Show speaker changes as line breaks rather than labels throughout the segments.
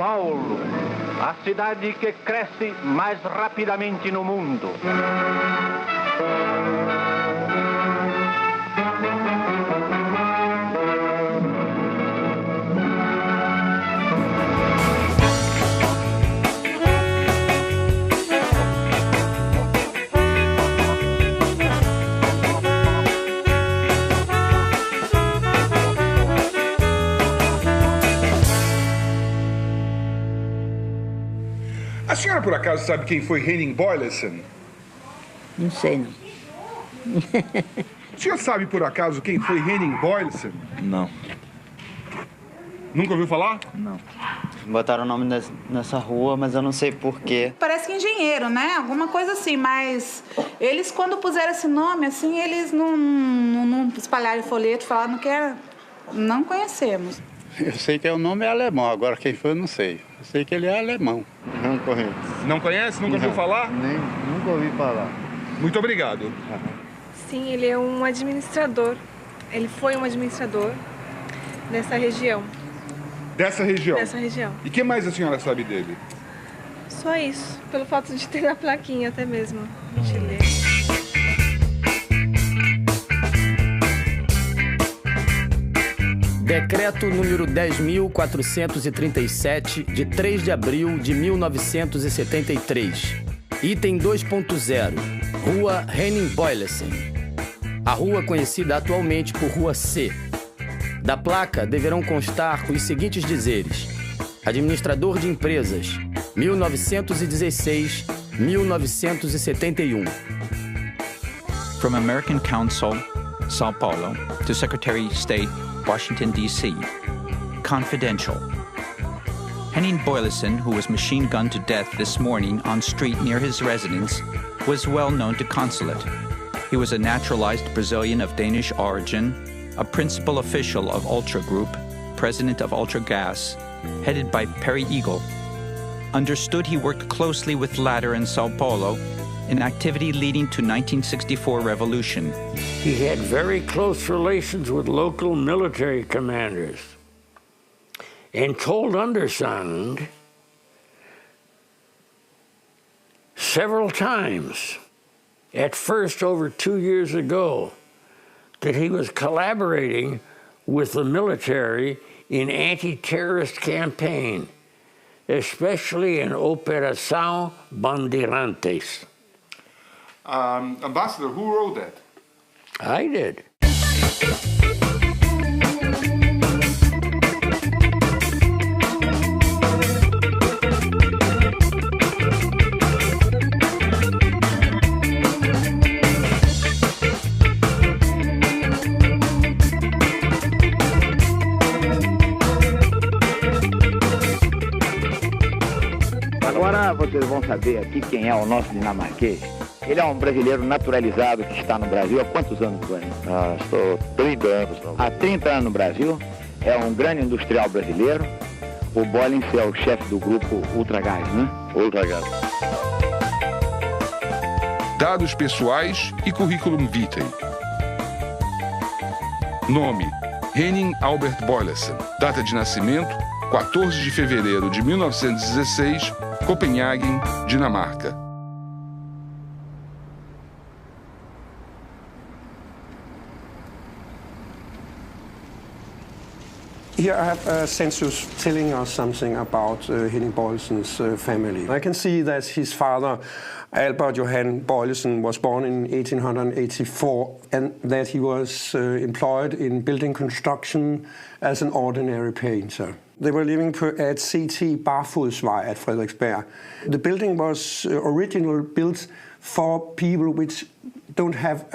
Paulo, a cidade que cresce mais rapidamente no mundo.
A senhora, por acaso, sabe quem foi Henning Boyleson?
Não sei, não.
O senhor sabe, por acaso, quem foi Henning Boyleson?
Não.
Nunca ouviu falar?
Não. Botaram o nome nessa rua, mas eu não sei porquê.
Parece que engenheiro, né? Alguma coisa assim, mas eles, quando puseram esse nome, assim, eles não espalharam folheto, falaram que era... Não conhecemos.
Eu sei que o nome é alemão, agora quem foi eu não sei. Eu sei que ele é alemão.
Não conheço.
Não conhece? Nunca ouviu falar?
Nunca ouvi falar.
Muito obrigado.
Sim, ele é um administrador. Ele foi um administrador dessa região.
Dessa região?
Dessa região.
E o que mais a senhora sabe dele?
Só isso, pelo fato de ter na plaquinha até mesmo. A gente lê.
Decreto número 10.437, de 3 de abril de 1973. Item 2.0. Rua Henning Boyleson. A rua conhecida atualmente por Rua C. Da placa deverão constar os seguintes dizeres: Administrador de Empresas, 1916-1971.
From American Council, São Paulo, to Secretary of State, Washington, D.C. Confidential. Henning Boyleson, who was machine-gunned to death this morning on street near his residence, was well known to consulate. He was a naturalized Brazilian of Danish origin, a principal official of Ultra Group, president of Ultra Gas, headed by Perry Eagle. Understood he worked closely with latter in Sao Paulo, an activity leading to 1964 revolution.
He had very close relations with local military commanders and told Undersigned several times, at first over 2 years ago, that he was collaborating with the military in anti-terrorist campaign, especially in Operação Bandeirantes.
Ambassador, who wrote that?
I did.
Agora vocês vão saber aqui quem é o nosso dinamarquês. Ele é um brasileiro naturalizado que está no Brasil há quantos anos, Guarani?
Estou 30 anos.
Há 30 anos no Brasil. É um grande industrial brasileiro. O Bollins é o chefe do grupo Ultragás, né?
Ultragás.
Dados pessoais e currículum vitae. Nome: Henning Albert Boyleson. Data de nascimento: 14 de fevereiro de 1916, Copenhague, Dinamarca.
Here I have a census telling us something about Henning Boyleson's family. I can see that his father, Albert Johan Boylesen, was born in 1884 and that he was employed in building construction as an ordinary painter. They were living at CT Barfodsvej at Frederiksberg. The building was originally built for people which don't have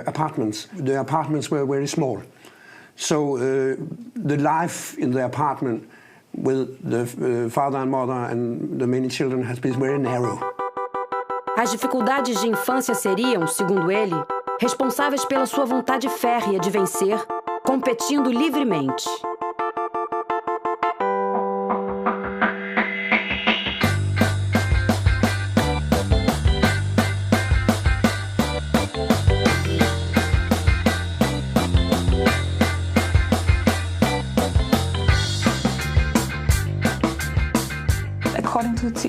apartments. The apartments were very small. So the life in the apartment with the father and mother and the many children has been very narrow.
As dificuldades de infância seriam, segundo ele, responsáveis pela sua vontade férrea de vencer, competindo livremente.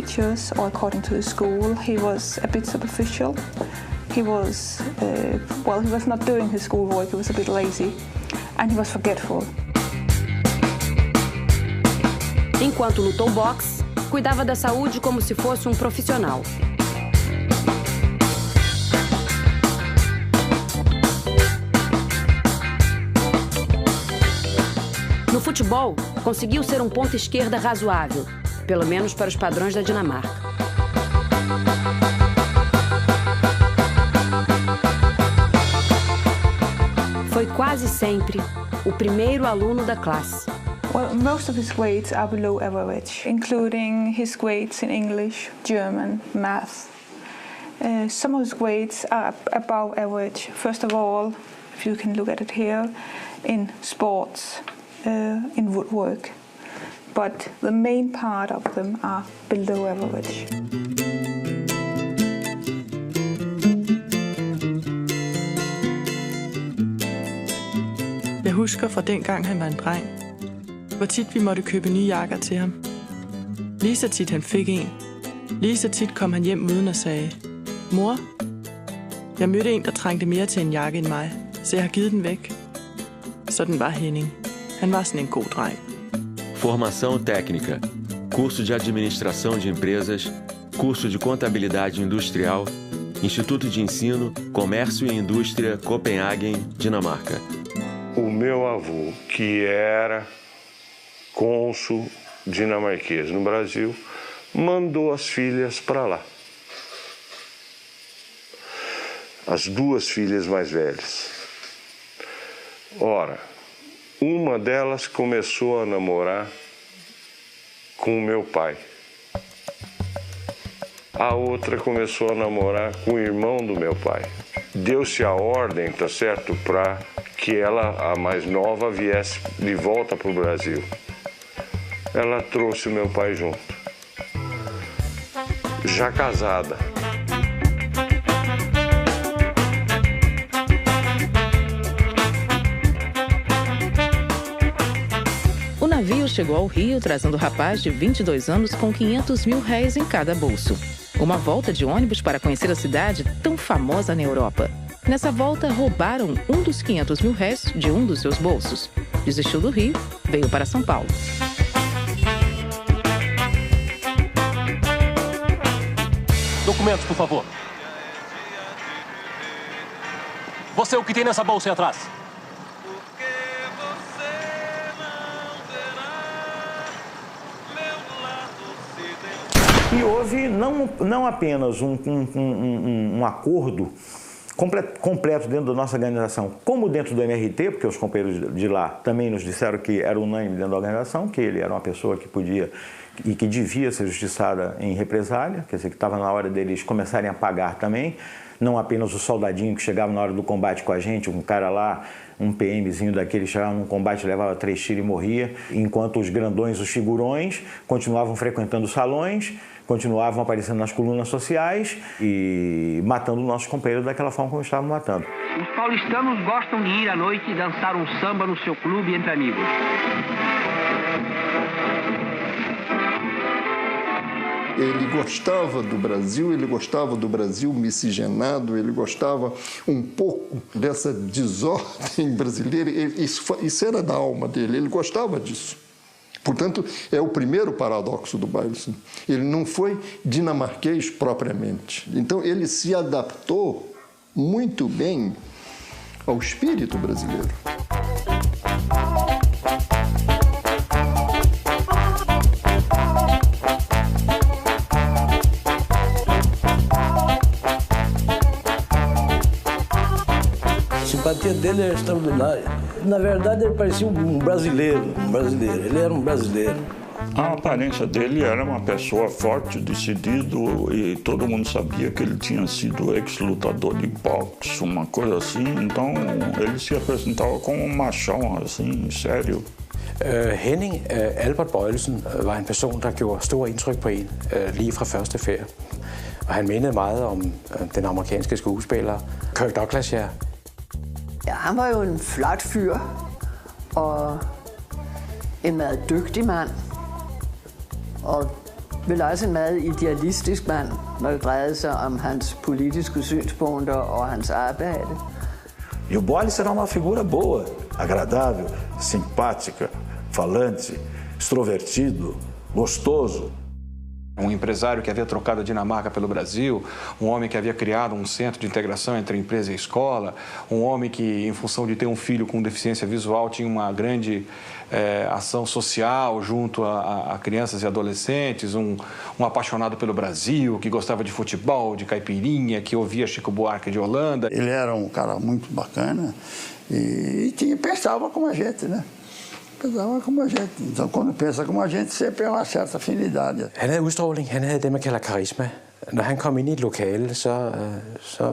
pictures, or according to the school, he was a bit superficial. He was, he was not doing his schoolwork, he was a bit lazy, and he was forgetful.
Enquanto lutou boxe, cuidava da saúde como se fosse um profissional. No futebol, conseguiu ser um ponta esquerda razoável, pelo menos para os padrões da Dinamarca. Foi quase sempre o primeiro aluno da classe.
Well, most of his grades are below average, including his grades in English, German, math. Some of his grades are above average. First of all, if you can look at it here, in sports, in woodwork. But the main part of them are below average.
Jeg husker fra dengang han var en dreng, hvor tit vi måtte købe nye jakker til ham. Lige så tit han fik en. Lige så tit kom han hjem uden og sagde, mor, jeg mødte en, der trængte mere til en jakke end mig, så jeg har givet den væk. Sådan var Henning. Han var sådan en god dreng.
Formação técnica, curso de administração de empresas, curso de contabilidade industrial, Instituto de Ensino, Comércio e Indústria, Copenhagen, Dinamarca.
O meu avô, que era cônsul dinamarquês no Brasil, mandou as filhas para lá. As duas filhas mais velhas. Ora, uma delas começou a namorar com o meu pai. A outra começou a namorar com o irmão do meu pai. Deu-se a ordem, tá certo, para que ela, a mais nova, viesse de volta para o Brasil. Ela trouxe o meu pai junto, já casada.
O navio chegou ao Rio trazendo o rapaz de 22 anos com 500 mil réis em cada bolso. Uma volta de ônibus para conhecer a cidade tão famosa na Europa. Nessa volta, roubaram um dos 500 mil réis de um dos seus bolsos. Desistiu do Rio, veio para São Paulo.
Documentos, por favor. Você, o que tem nessa bolsa aí atrás?
E houve não apenas um acordo completo dentro da nossa organização, como dentro do MRT, porque os companheiros de lá também nos disseram que era unânime dentro da organização, que ele era uma pessoa que podia e que devia ser justiçada em represália, quer dizer, que estava na hora deles começarem a pagar também, não apenas o soldadinho que chegava na hora do combate com a gente, um cara lá, um PMzinho daquele, chegava num combate, levava 3 tiros e morria, enquanto os grandões, os figurões, continuavam frequentando os salões, continuavam aparecendo nas colunas sociais e matando nossos companheiros daquela forma como estavam matando.
Os paulistanos gostam de ir à noite e dançar um samba no seu clube entre amigos.
Ele gostava do Brasil miscigenado, ele gostava um pouco dessa desordem brasileira, isso era da alma dele, ele gostava disso. Portanto, é o primeiro paradoxo do Boylussen. Ele não foi dinamarquês propriamente. Então, ele se adaptou muito bem ao espírito brasileiro.
A simpatia dele era extraordinária. Na verdade, ele parecia um brasileiro. Ele era um brasileiro.
A aparência dele era uma pessoa forte, decidido, e todo mundo sabia que ele tinha sido ex-lutador de boxe, uma coisa assim. Então, ele se apresentava como um machão, assim, sério.
Henning Albert Boylussen var en person, der gjorde stor indtryk på en, lige fra første færd. Og han mindede meget om den amerikanske skuespiller Kirk Douglas, ja.
Ja, han var jo en flot fyr, og en meget dygtig mand. Og vel også en meget idealistisk mand, når det drejede sig om hans politiske synspunkter og hans arbejde.
E o Boles era uma figura boa, agradável, simpática, falante, extrovertido, gostoso.
Empresário que havia trocado a Dinamarca pelo Brasil, homem que havia criado centro de integração entre a empresa e a escola, homem que, em função de ter filho com deficiência visual, tinha uma grande ação social junto a crianças e adolescentes, apaixonado pelo Brasil, que gostava de futebol, de caipirinha, que ouvia Chico Buarque de Holanda.
Ele era cara muito bacana e pensava como a gente, né? Pensava como a gente. Então, quando pensa como a gente, sempre er uma certa afinidade.
Han havde udstråling, han havde det, man kalder karisma. Når han kom ind i et lokale, så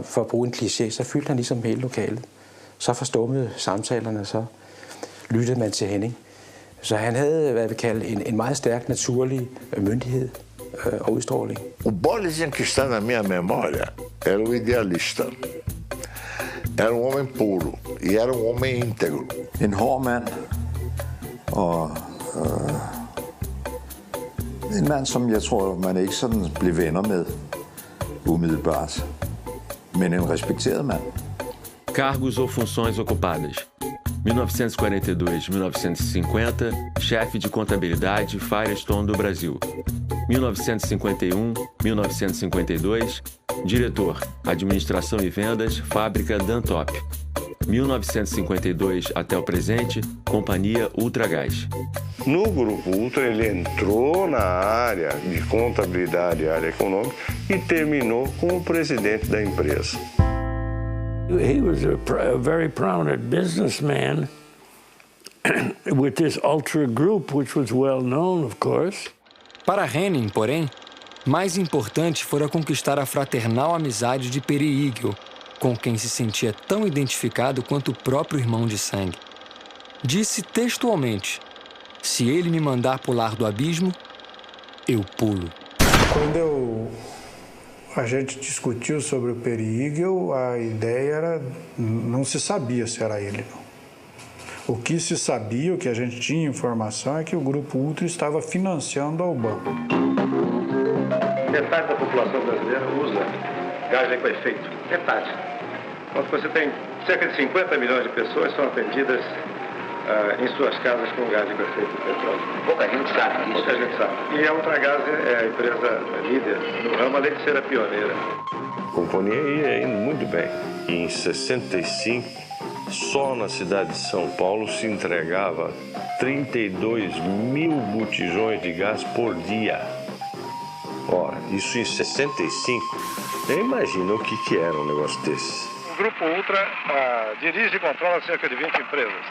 for at bruge en kliché, så fyldte han ligesom hele lokalet. Så forstummede samtalerne, så lyttede man til Henning. Så han havde, hvad vi kalder, en meget stærk, naturlig myndighed og udstråling.
O Boles que está na minha memória era o idealista. Era homem puro e era homem íntegro.
En hård mand. Og en mand, som jeg tror, man ikke sådan blev venner med umiddelbart, men en respekteret mand.
Cargos ou funções ocupadas. 1942-1950, chefe de contabilidade Firestone do Brasil. 1951-1952, diretor, administração e vendas, fábrica Dantop. 1952 até o presente, Companhia Ultragás.
No Grupo Ultra, ele entrou na área de contabilidade e área econômica e terminou como presidente da empresa.
He was a very prominent businessman with this Ultra Group, which was well known, of course.
Para Henning, porém, mais importante fora conquistar a fraternal amizade de Peri Igel, com quem se sentia tão identificado quanto o próprio irmão de sangue. Disse textualmente: se ele me mandar pular do abismo, eu pulo.
Quando a gente discutiu sobre o Peri Igel, a ideia era, não se sabia se era ele, não. O que se sabia, o que a gente tinha informação, é que o Grupo Ultra estava financiando a banco.
Metade da população brasileira usa gás com efeito. Metade. Quando você tem cerca de 50 milhões de pessoas são atendidas em suas casas com gás com efeito de petróleo.
Pouca gente sabe disso.
Pouca gente sabe. E a Ultragaz é a empresa líder no ramo, além de ser a pioneira.
A companhia ia indo muito bem. E em 65, só na cidade de São Paulo se entregava 32 mil botijões de gás por dia. Ora, isso em 65. Nem imagina o que era um negócio desse.
O Grupo Ultra dirige e controla cerca de 20 empresas.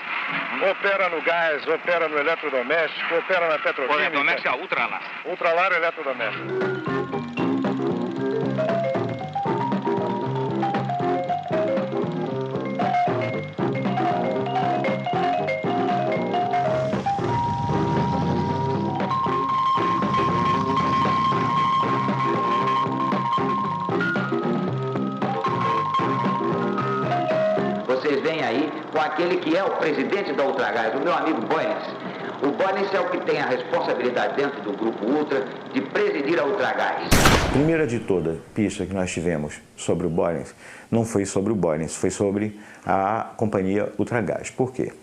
Opera no gás, opera no eletrodoméstico, opera na petroquímica.
Eletrodoméstico é Ultralar.
Ultralar é eletrodoméstico.
Vocês vêm aí com aquele que é o presidente da Ultragaz, o meu amigo Boles. O Boles é o que tem a responsabilidade dentro do Grupo Ultra de presidir a Ultragaz.
A primeira de toda pista que nós tivemos sobre o Boles não foi sobre o Boles, foi sobre a companhia Ultragaz. Por quê?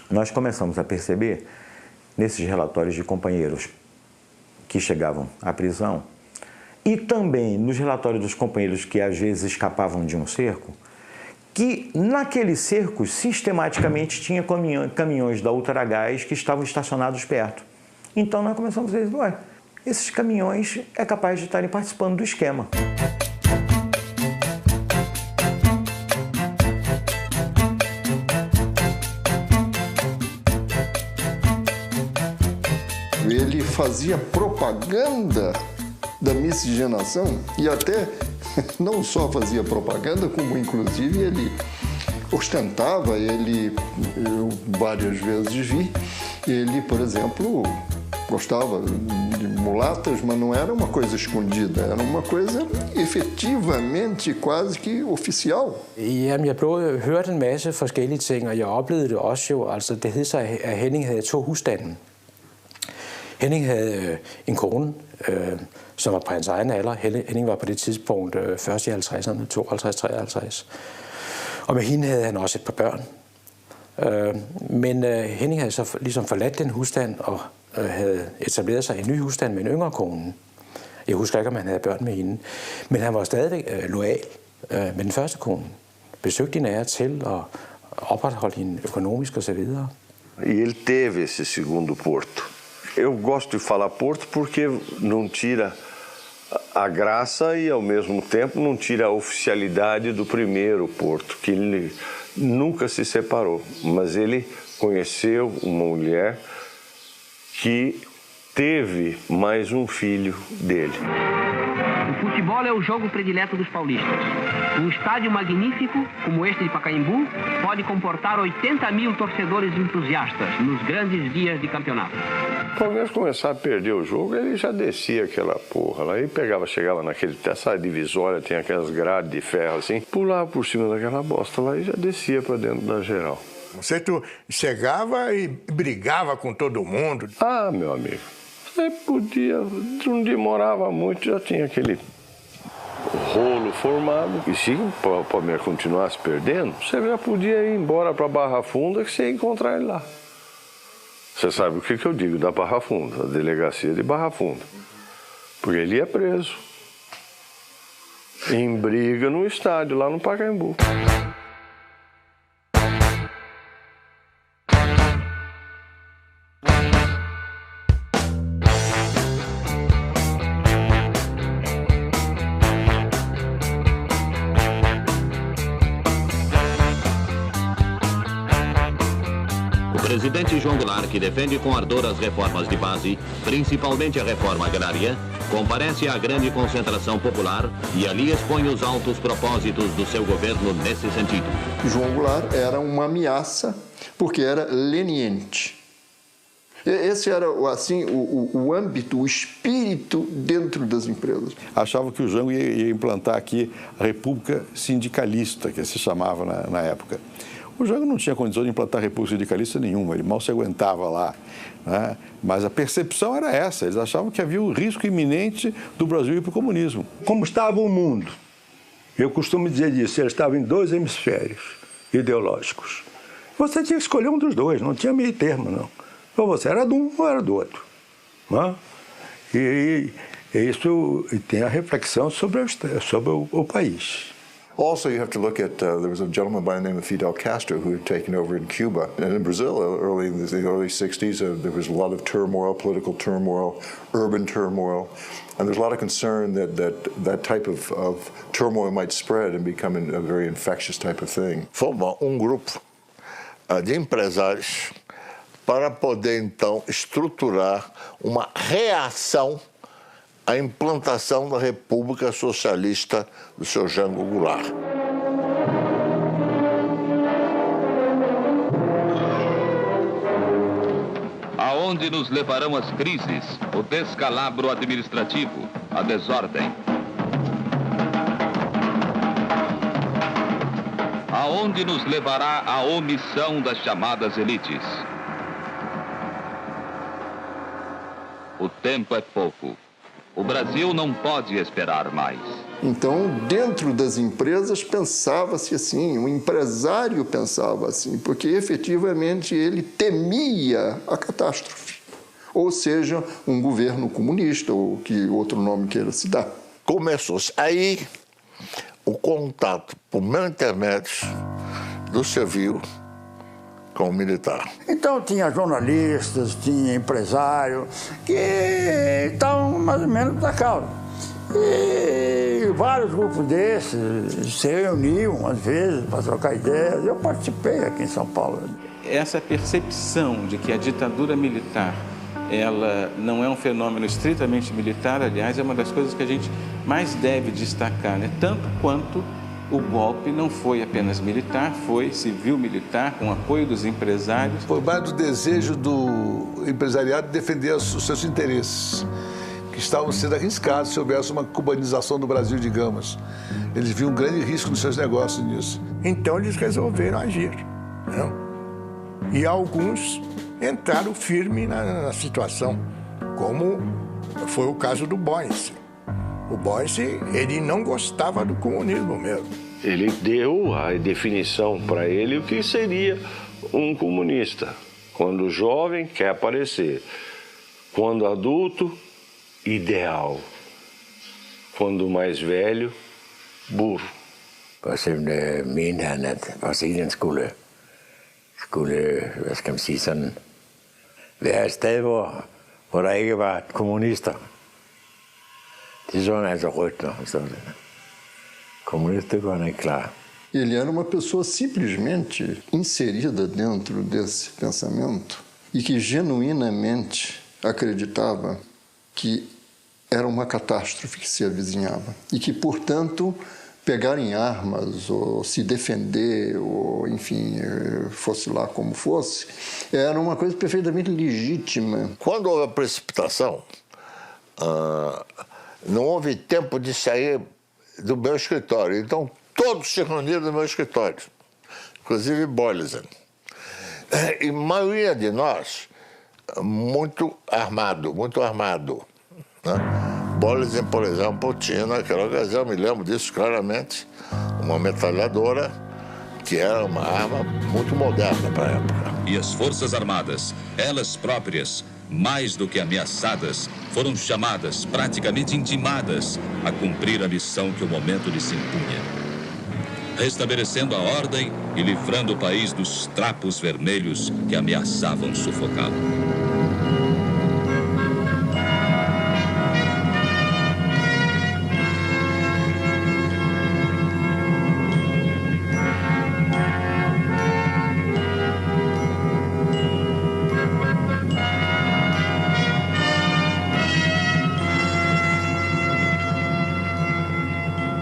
Nós começamos a perceber, nesses relatórios de companheiros que chegavam à prisão, e também nos relatórios dos companheiros que às vezes escapavam de um cerco, que naqueles cercos sistematicamente tinha caminhões da Ultragaz que estavam estacionados perto. Então nós começamos a dizer, ué, esses caminhões é capaz de estarem participando do esquema.
Ele fazia propaganda da miscigenação e até não só fazia propaganda, como inclusive ele ostentava, eu várias vezes vi, ele, por exemplo, gostava de mulatas, mas não era uma coisa escondida, era uma coisa efetivamente quase que oficial.
Jamen, jeg hørte en masse forskellige ting, og jeg oplevede det også jo, altså det hed sig, at Henning havde 2 husstande. Henning havde en kone, som var på hans egen alder. Henning var på det tidspunkt først i 50'erne, 52-53. Og med hende havde han også et par børn. Men Henning havde så ligesom forladt den husstand og havde etableret sig i en ny husstand med en yngre kone. Jeg husker ikke, om han havde børn med hende. Men han var stadigvæk loyal med den første kone. Besøgte hende af og til og opretholdt hende økonomisk og så videre.
Ele teve esse segundo Porto. Eu gosto de falar Porto porque não tira a graça e, ao mesmo tempo, não tira a oficialidade do primeiro Porto, que ele nunca se separou. Mas ele conheceu uma mulher que teve mais filho dele.
O futebol é o jogo predileto dos paulistas. Um estádio magnífico, como este de Pacaembu, pode comportar 80.000 torcedores entusiastas nos grandes dias de campeonato.
O Palmeiras começar a perder o jogo, ele já descia aquela porra lá e chegava essa divisória, tem aquelas grades de ferro assim, pulava por cima daquela bosta lá e já descia para dentro da geral.
Você chegava e brigava com todo mundo?
Ah, meu amigo, você podia, não demorava muito, já tinha aquele rolo formado. E se o Palmeiras continuasse perdendo, você já podia ir embora para Barra Funda que você ia encontrar ele lá. Você sabe o que eu digo da Barra Funda, a delegacia de Barra Funda. Porque ele ia preso. Em briga no estádio, lá no Pacaembu.
O presidente João Goulart, que defende com ardor as reformas de base, principalmente a reforma agrária, comparece à grande concentração popular e ali expõe os altos propósitos do seu governo nesse sentido.
João Goulart era uma ameaça porque era leniente. Esse era assim o âmbito, o espírito dentro das empresas.
Achavam que o Jango ia implantar aqui a República Sindicalista, que se chamava na época. O Jango não tinha condição de implantar república sindicalista nenhuma, ele mal se aguentava lá, né? Mas a percepção era essa, eles achavam que havia um risco iminente do Brasil ir para o comunismo.
Como estava o mundo? Eu costumo dizer disso, ele estava em dois hemisférios ideológicos. Você tinha que escolher um dos dois, não tinha meio termo, não. Ou você era de um ou era do outro. Né? E isso tem a reflexão sobre o país.
Also, you have to look at, there was a gentleman by the name of Fidel Castro who had taken over in Cuba. And in Brazil, early in the early 60s, there was a lot of turmoil, political turmoil, urban turmoil. And there's a lot of concern that type of turmoil might spread and become a very infectious type of thing.
Formou grupo de empresários para poder, então, estruturar uma reação à implantação da República Socialista do seu Jango Goulart.
Aonde nos levarão as crises, o descalabro administrativo, a desordem? Aonde nos levará a omissão das chamadas elites? O tempo é pouco. O Brasil não pode esperar mais.
Então, dentro das empresas, pensava-se assim, o empresário pensava assim, porque efetivamente ele temia a catástrofe. Ou seja, um governo comunista, ou que outro nome queira se dar.
Começou-se aí o contato, por meu intermédio, do civil com o militar.
Então tinha jornalistas, tinha empresário que estavam mais ou menos da causa. E vários grupos desses se reuniam às vezes para trocar ideias. Eu participei aqui em São Paulo.
Essa percepção de que a ditadura militar ela não é um fenômeno estritamente militar, aliás, é uma das coisas que a gente mais deve destacar, né? Tanto quanto o golpe não foi apenas militar, foi civil-militar, com apoio dos empresários.
Foi mais do desejo do empresariado de defender os seus interesses, que estavam sendo arriscados se houvesse uma cubanização do Brasil, digamos. Eles viam um grande risco nos seus negócios nisso.
Então eles resolveram agir, né? E alguns entraram firme na situação, como foi o caso do Boyce. O Boyce, ele não gostava do comunismo mesmo.
Ele deu a definição para ele o que seria um comunista. Quando jovem, quer aparecer. Quando adulto, ideal. Quando mais velho, burro.
Og så mente han, at også Indien skulle, hvad skal man sige, sådan, være et sted, hvor der ikke var kommunister. Det så han altså rødt, når han stod der. Kommunista, det var han ikke klar.
Ele era uma pessoa simplesmente inserida dentro desse pensamento e que genuinamente acreditava que era uma catástrofe que se avizinhava e que, portanto, pegar em armas ou se defender ou, enfim, fosse lá como fosse, era uma coisa perfeitamente legítima.
Quando houve a precipitação, não houve tempo de sair do meu escritório. Então, todos se reuniram no meu escritório, inclusive Boyleson. E a maioria de nós, muito armado. Né? Boyleson, por exemplo, tinha naquela ocasião, me lembro disso claramente, uma metralhadora que era uma arma muito moderna para a época.
E as Forças Armadas, elas próprias, mais do que ameaçadas, foram chamadas, praticamente intimadas, a cumprir a missão que o momento lhes impunha. Restabelecendo a ordem e livrando o país dos trapos vermelhos que ameaçavam sufocá-lo.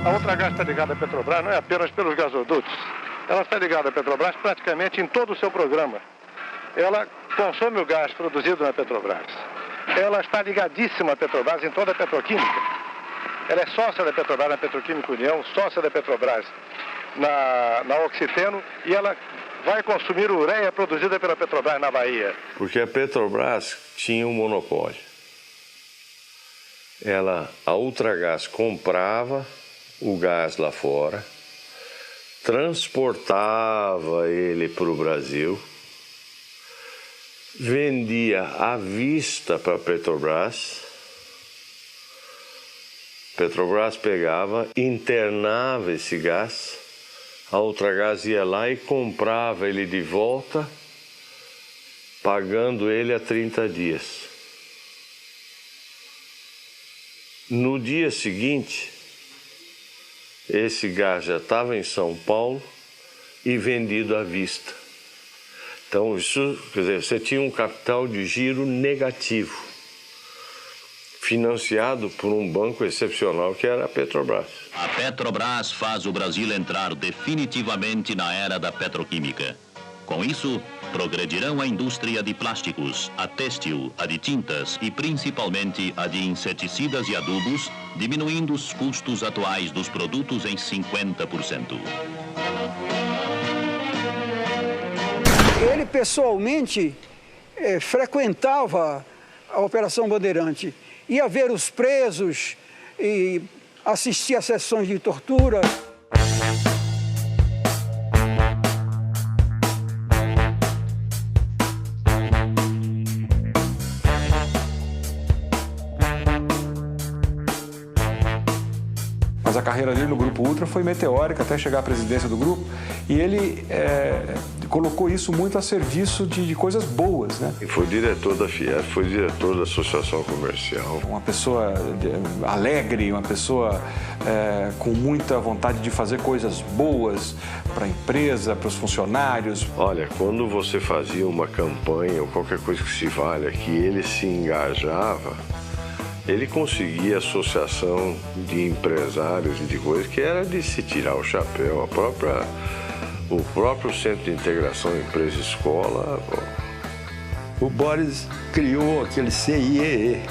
A Ultragás está ligada à Petrobras não é apenas pelos gasodutos. Ela está ligada à Petrobras praticamente em todo o seu programa. Ela consome o gás produzido na Petrobras. Ela está ligadíssima à Petrobras em toda a petroquímica. Ela é sócia da Petrobras na Petroquímica União, sócia da Petrobras na Oxiteno, e ela vai consumir ureia produzida pela Petrobras na Bahia.
Porque a Petrobras tinha um monopólio. A Ultragás comprava o gás lá fora, transportava ele para o Brasil, vendia à vista para a Petrobras. Petrobras pegava, internava esse gás, a Ultragás ia lá e comprava ele de volta, pagando ele a 30 dias. No dia seguinte, esse gás já estava em São Paulo e vendido à vista. Então, isso, quer dizer, você tinha um capital de giro negativo, financiado por um banco excepcional que era a Petrobras.
A Petrobras faz o Brasil entrar definitivamente na era da petroquímica. Com isso, progredirão a indústria de plásticos, a têxtil, a de tintas e principalmente a de inseticidas e adubos, diminuindo os custos atuais dos produtos em 50%.
Ele pessoalmente frequentava a Operação Bandeirante, ia ver os presos e assistia a sessões de tortura.
Mas a carreira dele no Grupo Ultra foi meteórica até chegar à presidência do grupo, e ele colocou isso muito a serviço de coisas boas, né?
E foi diretor da Fiesp, foi diretor da Associação Comercial.
Uma pessoa alegre, uma pessoa com muita vontade de fazer coisas boas para a empresa, para os funcionários.
Olha, quando você fazia uma campanha ou qualquer coisa que se valha, que ele se engajava, ele conseguia associação de empresários e de coisas que era de se tirar o chapéu. O próprio Centro de Integração Empresa-Escola.
O Boris criou aquele CIEE,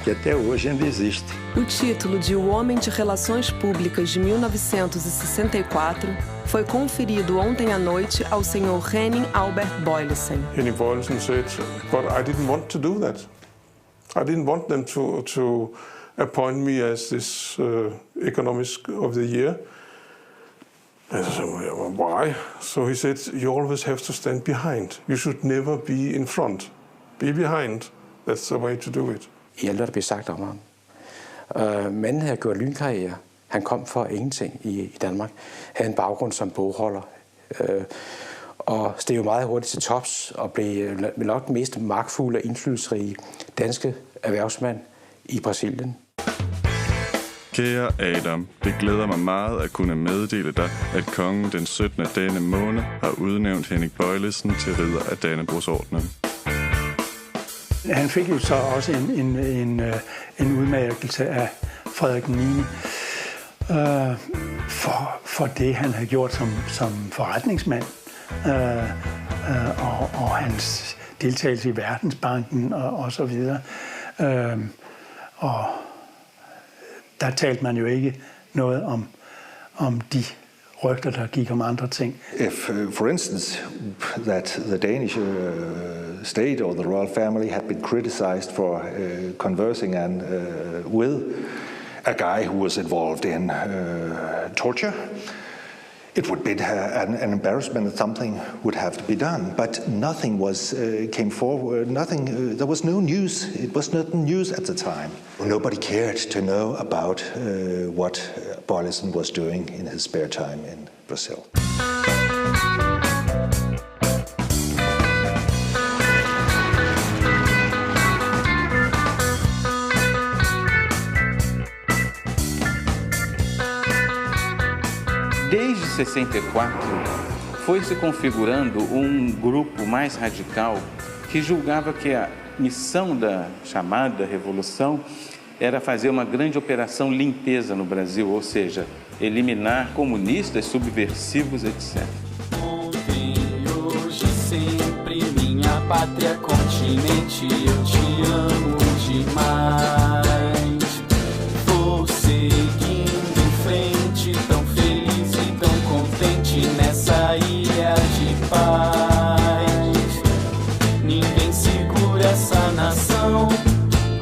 que até hoje ainda existe.
O título de O Homem de Relações Públicas de 1964 foi conferido ontem à noite ao senhor Henning Albert Boyleson.
Henning Boyleson said, but I didn't want to do that.
I didn't want them to appoint me as this economist of the year. And I said, well, why? So he said, you always have to stand behind. You should never be in front. Be behind. That's the way to do it.
I alt, hvad der blev sagt om ham. Manden havde gjort lynkarriere. Han kom for ingenting i Danmark. Havde en baggrund som bogholder. Og steg jo meget hurtigt til tops og blev nok den mest magtfulde og indflydelsesrige danske erhvervsmand i Brasilien.
Kære Adam, det glæder mig meget at kunne meddele dig, at kongen den 17. af denne måned har udnævnt Henning Bøjlesen til ridder af Dannebrogsordenen.
Han fik jo så også en udmærkelse af Frederik 9. For det, han havde gjort som forretningsmand, og hans deltagelse i Verdensbanken og så videre. Og der talte man jo ikke noget om de rygter, der gik om andre ting.
If, for instance, that the Danish state or the royal family had been criticized for conversing with a guy who was involved in torture, it would be an embarrassment that something would have to be done. But nothing came forward. There was no news. It was not news at the time. Nobody cared to know about what Bøjlesen was doing in his spare time in Brazil.
Desde 64, foi se configurando grupo mais radical que julgava que a missão da chamada revolução era fazer uma grande operação limpeza no Brasil, ou seja, eliminar comunistas, subversivos, etc.
Ontem, hoje, sempre, minha pátria continente, eu te amo demais. Vou seguindo em frente, tão feliz e tão contente nessa ilha de paz. Ninguém segura essa nação.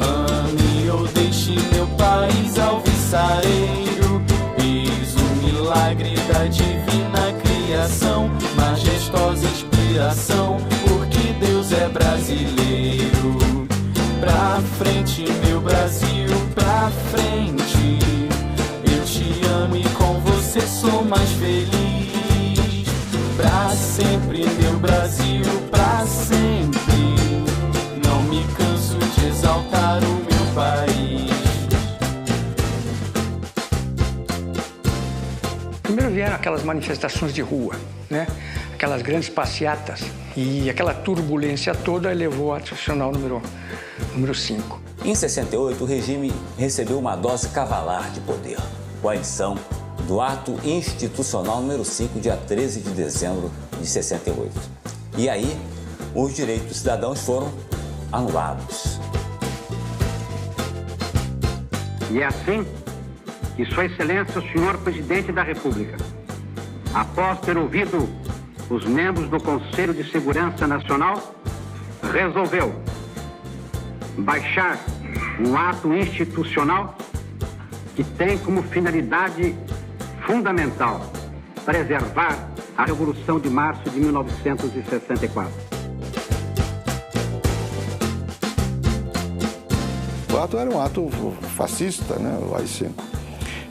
Ame ou deixe meu país alvissareiro. Eis o milagre da divina criação, majestosa inspiração, porque Deus é brasileiro. Pra frente, meu Brasil, pra frente. Eu te amo e com você sou mais feliz. Pra sempre, meu Brasil, pra sempre. Não me canso de exaltar o meu país.
Primeiro vieram aquelas manifestações de rua, né? Aquelas grandes passeatas, e aquela turbulência toda levou ao tradicional número 5.
Em 68, o regime recebeu uma dose cavalar de poder, com a edição do Ato Institucional número 5, dia 13 de dezembro de 68. E aí, os direitos dos cidadãos foram anulados.
E é assim que Sua Excelência, o Senhor Presidente da República, após ter ouvido os membros do Conselho de Segurança Nacional, resolveu baixar um ato institucional que tem como finalidade fundamental preservar a Revolução de Março de 1964.
O ato era um ato fascista, né, o AI-5.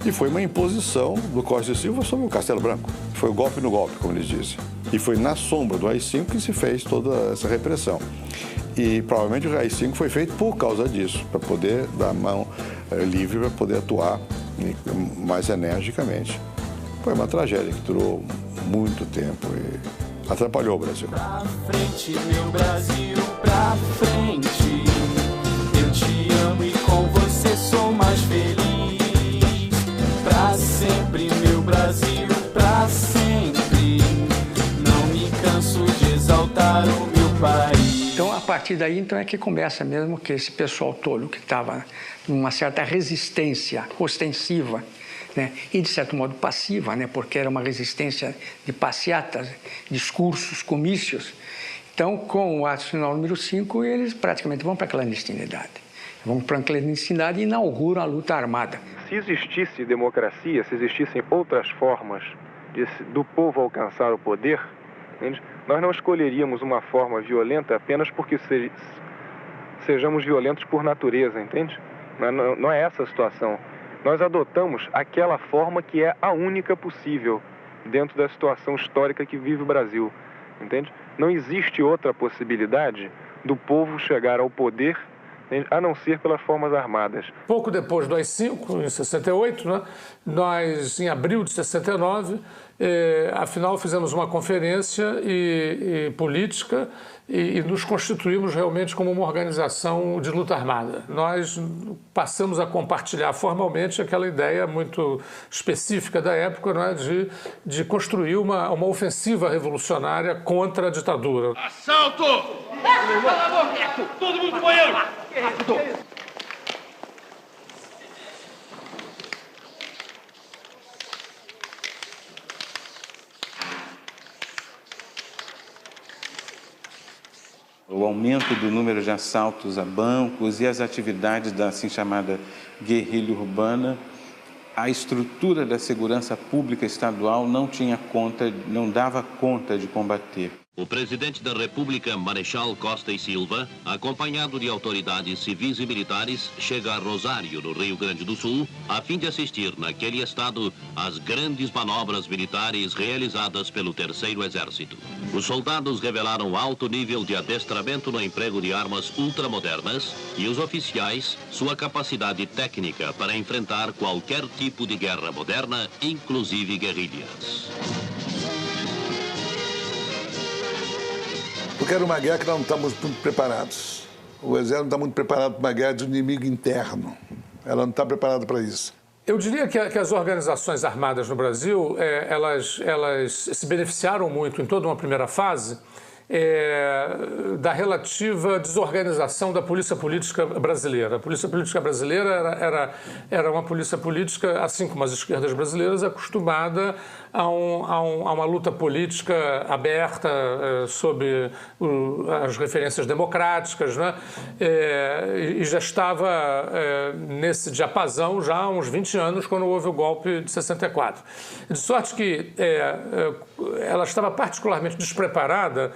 E foi uma imposição do Costa e Silva sobre o Castelo Branco. Foi o golpe no golpe, como eles dizem. E foi na sombra do AI-5 que se fez toda essa repressão. E provavelmente o AI-5 foi feito por causa disso, para poder dar mão livre, para poder atuar mais energicamente. Foi uma tragédia que durou muito tempo e atrapalhou o Brasil.
Pra frente, meu Brasil, pra frente. Eu te amo e com você sou mais feliz. Pra sempre, meu Brasil, pra sempre. Não me canso de exaltar o meu país.
Então, a partir daí, então, é que começa mesmo que esse pessoal todo que estava numa certa resistência ostensiva, né, e, de certo modo, passiva, né, porque era uma resistência de passeatas, discursos, comícios. Então, com o ato final número 5, eles praticamente vão para a clandestinidade. Vão para a clandestinidade e inauguram a luta armada.
Se existisse democracia, se existissem outras formas do povo alcançar o poder, entende? Nós não escolheríamos uma forma violenta apenas porque sejamos violentos por natureza, entende? Não é essa a situação. Nós adotamos aquela forma que é a única possível dentro da situação histórica que vive o Brasil, entende? Não existe outra possibilidade do povo chegar ao poder, a não ser pelas formas armadas.
Pouco depois do AI-5, em 68, né, nós, em abril de 69, afinal fizemos uma conferência política e nos constituímos realmente como uma organização de luta armada. Nós passamos a compartilhar formalmente aquela ideia muito específica da época, não é, de construir uma ofensiva revolucionária contra a ditadura.
Assalto! Cala a boca! Todo mundo no banheiro!
O aumento do número de assaltos a bancos e as atividades da assim chamada guerrilha urbana, a estrutura da segurança pública estadual não dava conta de combater.
O presidente da República, Marechal Costa e Silva, acompanhado de autoridades civis e militares, chega a Rosário, no Rio Grande do Sul, a fim de assistir naquele estado às grandes manobras militares realizadas pelo Terceiro Exército. Os soldados revelaram alto nível de adestramento no emprego de armas ultramodernas e os oficiais sua capacidade técnica para enfrentar qualquer tipo de guerra moderna, inclusive guerrilhas.
Porque era uma guerra que nós não estávamos muito preparados. O Exército não está muito preparado para uma guerra de inimigo interno. Ela não está preparada para isso.
Eu diria que as organizações armadas no Brasil, elas se beneficiaram muito em toda uma primeira fase da relativa desorganização da polícia política brasileira. A polícia política brasileira era uma polícia política, assim como as esquerdas brasileiras, acostumada a uma luta política aberta sob as referências democráticas, né? E já estava nesse diapasão já há uns 20 anos, quando houve o golpe de 64. De sorte que ela estava particularmente despreparada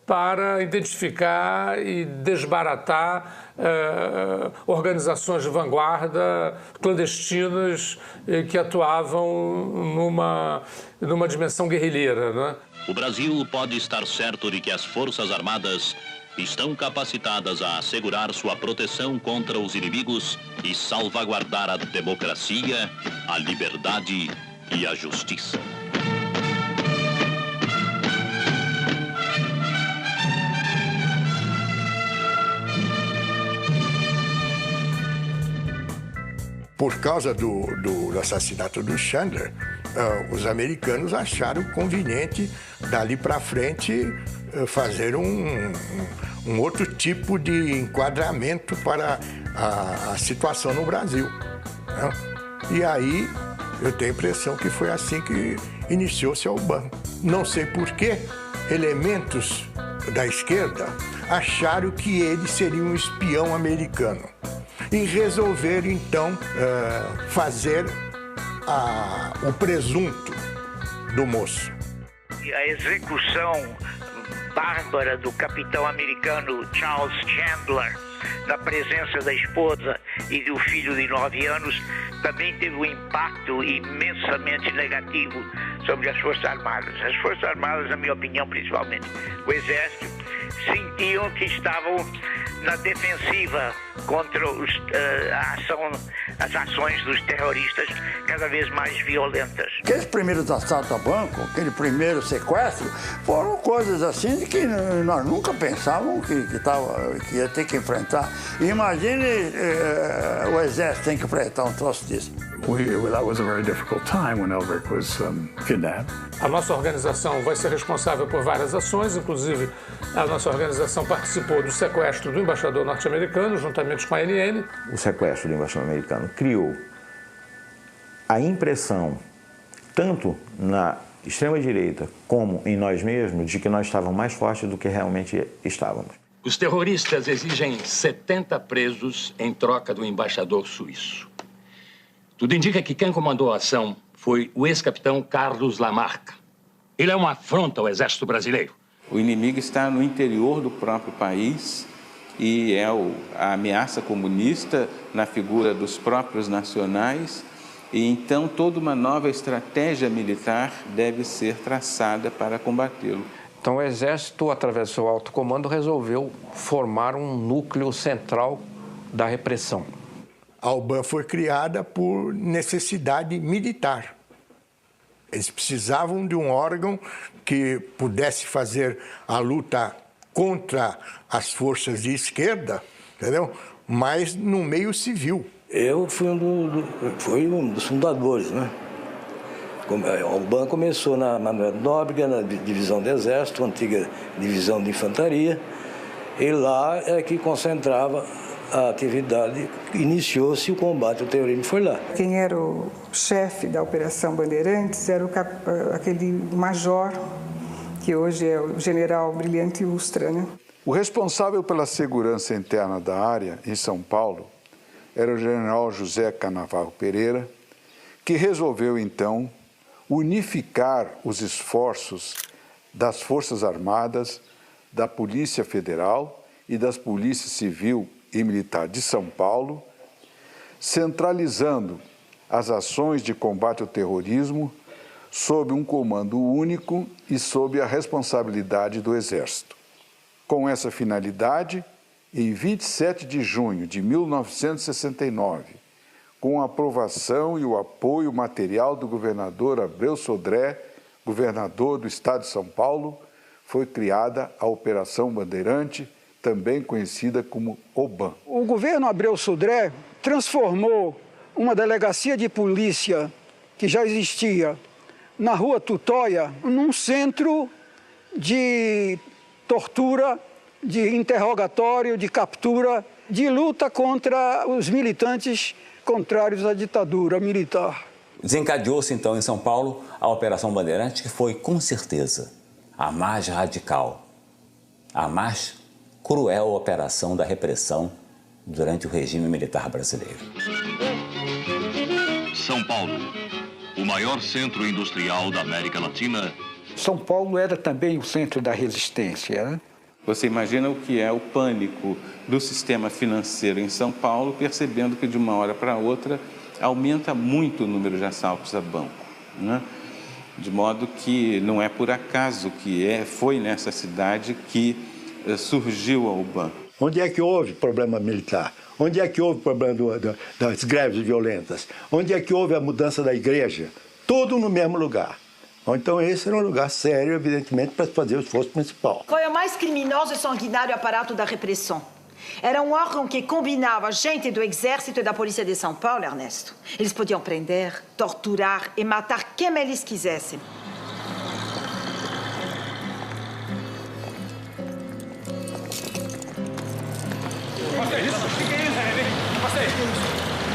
para identificar e desbaratar organizações de vanguarda clandestinas que atuavam numa dimensão guerrilheira, né?
O Brasil pode estar certo de que as Forças Armadas estão capacitadas a assegurar sua proteção contra os inimigos e salvaguardar a democracia, a liberdade e a justiça.
Por causa do assassinato do Chandler, os americanos acharam conveniente, dali para frente, fazer um outro tipo de enquadramento para a situação no Brasil, né? E aí, eu tenho a impressão que foi assim que iniciou-se a UBAN. Não sei por que elementos da esquerda acharam que ele seria um espião americano. E resolveram, então, fazer o presunto do moço.
A execução bárbara do capitão americano Charles Chandler, na presença da esposa e do filho de 9 anos, também teve um impacto imensamente negativo sobre as Forças Armadas. As Forças Armadas, na minha opinião, principalmente o Exército, sentiam que estavam na defensiva contra as ações dos terroristas cada vez mais violentas.
Aqueles primeiros assaltos a banco, aquele primeiro sequestro, foram coisas assim de que nós nunca pensávamos que ia ter que enfrentar. Imagine o Exército tem que enfrentar um troço desse.
That was a very difficult time when Elbrick was kidnapped.
A nossa organização vai ser responsável por várias ações, inclusive a nossa organização participou do sequestro do embaixador norte-americano, juntamente com a ANN.
O sequestro do embaixador americano criou a impressão, tanto na extrema-direita como em nós mesmos, de que nós estávamos mais fortes do que realmente estávamos.
Os terroristas exigem 70 presos em troca do embaixador suíço. Tudo indica que quem comandou a ação foi o ex-capitão Carlos Lamarca. Ele é uma afronta ao exército brasileiro.
O inimigo está no interior do próprio país e é a ameaça comunista na figura dos próprios nacionais. E então toda uma nova estratégia militar deve ser traçada para combatê-lo.
Então o Exército, através do seu alto comando, resolveu formar um núcleo central da repressão.
A UBAN foi criada por necessidade militar. Eles precisavam de um órgão que pudesse fazer a luta contra as forças de esquerda, entendeu? Mas no meio civil.
Eu fui um dos fundadores, né? A UBAN começou na Manuel Nóbrega, na divisão do Exército, antiga divisão de infantaria, e lá é que concentrava a atividade. Iniciou-se o combate ao terrorismo, foi lá.
Quem era o chefe da Operação Bandeirantes era aquele major, que hoje é o general Brilhante Ustra, né?
O responsável pela segurança interna da área, em São Paulo, era o general José Canavarro Pereira, que resolveu, então, unificar os esforços das Forças Armadas, da Polícia Federal e das Polícias Civil e Militar de São Paulo, centralizando as ações de combate ao terrorismo sob um comando único e sob a responsabilidade do Exército. Com essa finalidade, em 27 de junho de 1969, com a aprovação e o apoio material do governador Abreu Sodré, governador do estado de São Paulo, foi criada a Operação Bandeirante, também conhecida como OBAN.
O governo Abreu Sodré transformou uma delegacia de polícia que já existia na Rua Tutóia num centro de tortura, de interrogatório, de captura, de luta contra os militantes contrários à ditadura militar.
Desencadeou-se então em São Paulo a Operação Bandeirante, que foi, com certeza, a mais radical, a mais cruel operação da repressão durante o regime militar brasileiro.
São Paulo, o maior centro industrial da América Latina.
São Paulo era também o centro da resistência, né?
Você imagina o que é o pânico do sistema financeiro em São Paulo, percebendo que de uma hora para outra aumenta muito o número de assaltos a banco, né? De modo que não é por acaso que foi nessa cidade que surgiu a UBAN.
Onde é que houve problema militar? Onde é que houve problema das greves violentas? Onde é que houve a mudança da igreja? Tudo no mesmo lugar. Então esse era um lugar sério, evidentemente, para fazer o esforço principal.
Foi o mais criminoso e sanguinário aparato da repressão. Era um órgão que combinava gente do Exército e da Polícia de São Paulo, Ernesto. Eles podiam prender, torturar e matar quem eles quisessem.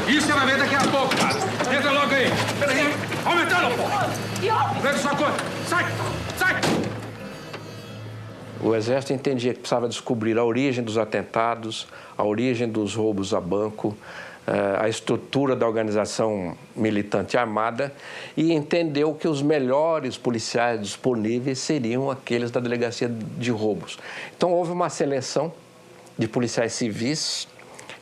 Isso você vai ver daqui a pouco, cara. Entra logo aí. Peraí. Aumentando, porra. Pega sua coisa. Sai. Sai.
O Exército entendia que precisava descobrir a origem dos atentados, a origem dos roubos a banco, a estrutura da organização militante armada e entendeu que os melhores policiais disponíveis seriam aqueles da Delegacia de Roubos. Então houve uma seleção de policiais civis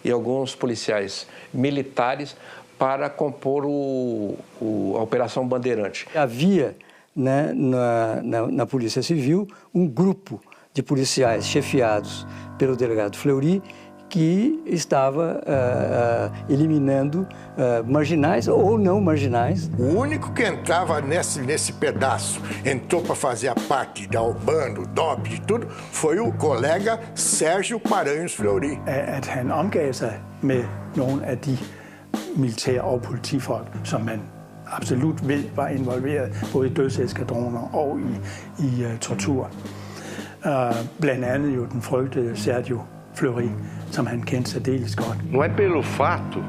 e alguns policiais militares para compor a Operação Bandeirante.
Havia, né, na Polícia Civil um grupo de policiais chefiados pelo delegado Fleury que estava eliminando marginais ou não marginais.
O único que entrava nesse pedaço, entrou para fazer a parte da UBAN, do DOP, de tudo, foi o colega Sérgio Paranhos Fleury.
At han omgav sig med nogle af de militære og politifolk, som man absolut ved var involveret både i dødseskadroner og i tortur. Blandt andet jo den frygtede Sergio Fleury, som han kendte særdeles godt.
Não é pelo fato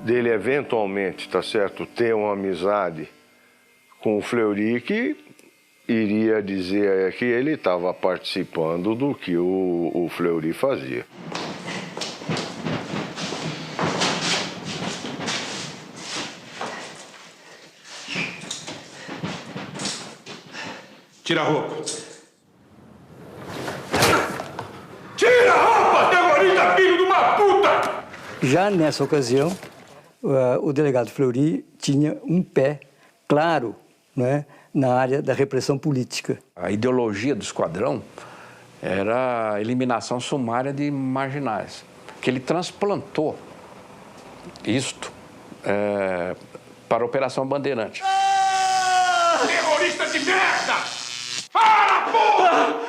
dele eventualmente, tá certo, ter uma amizade com o Fleury que
iria dizer que ele estava participando do que o Fleury fazia.
Tira a roupa. Tira a roupa, terrorista, filho de uma puta!
Já nessa ocasião, o delegado Fleury tinha um pé claro, né, na área da repressão política.
A ideologia do esquadrão era a eliminação sumária de marginais, que ele transplantou isto para a Operação Bandeirante.
Terrorista de merda! Para, porra!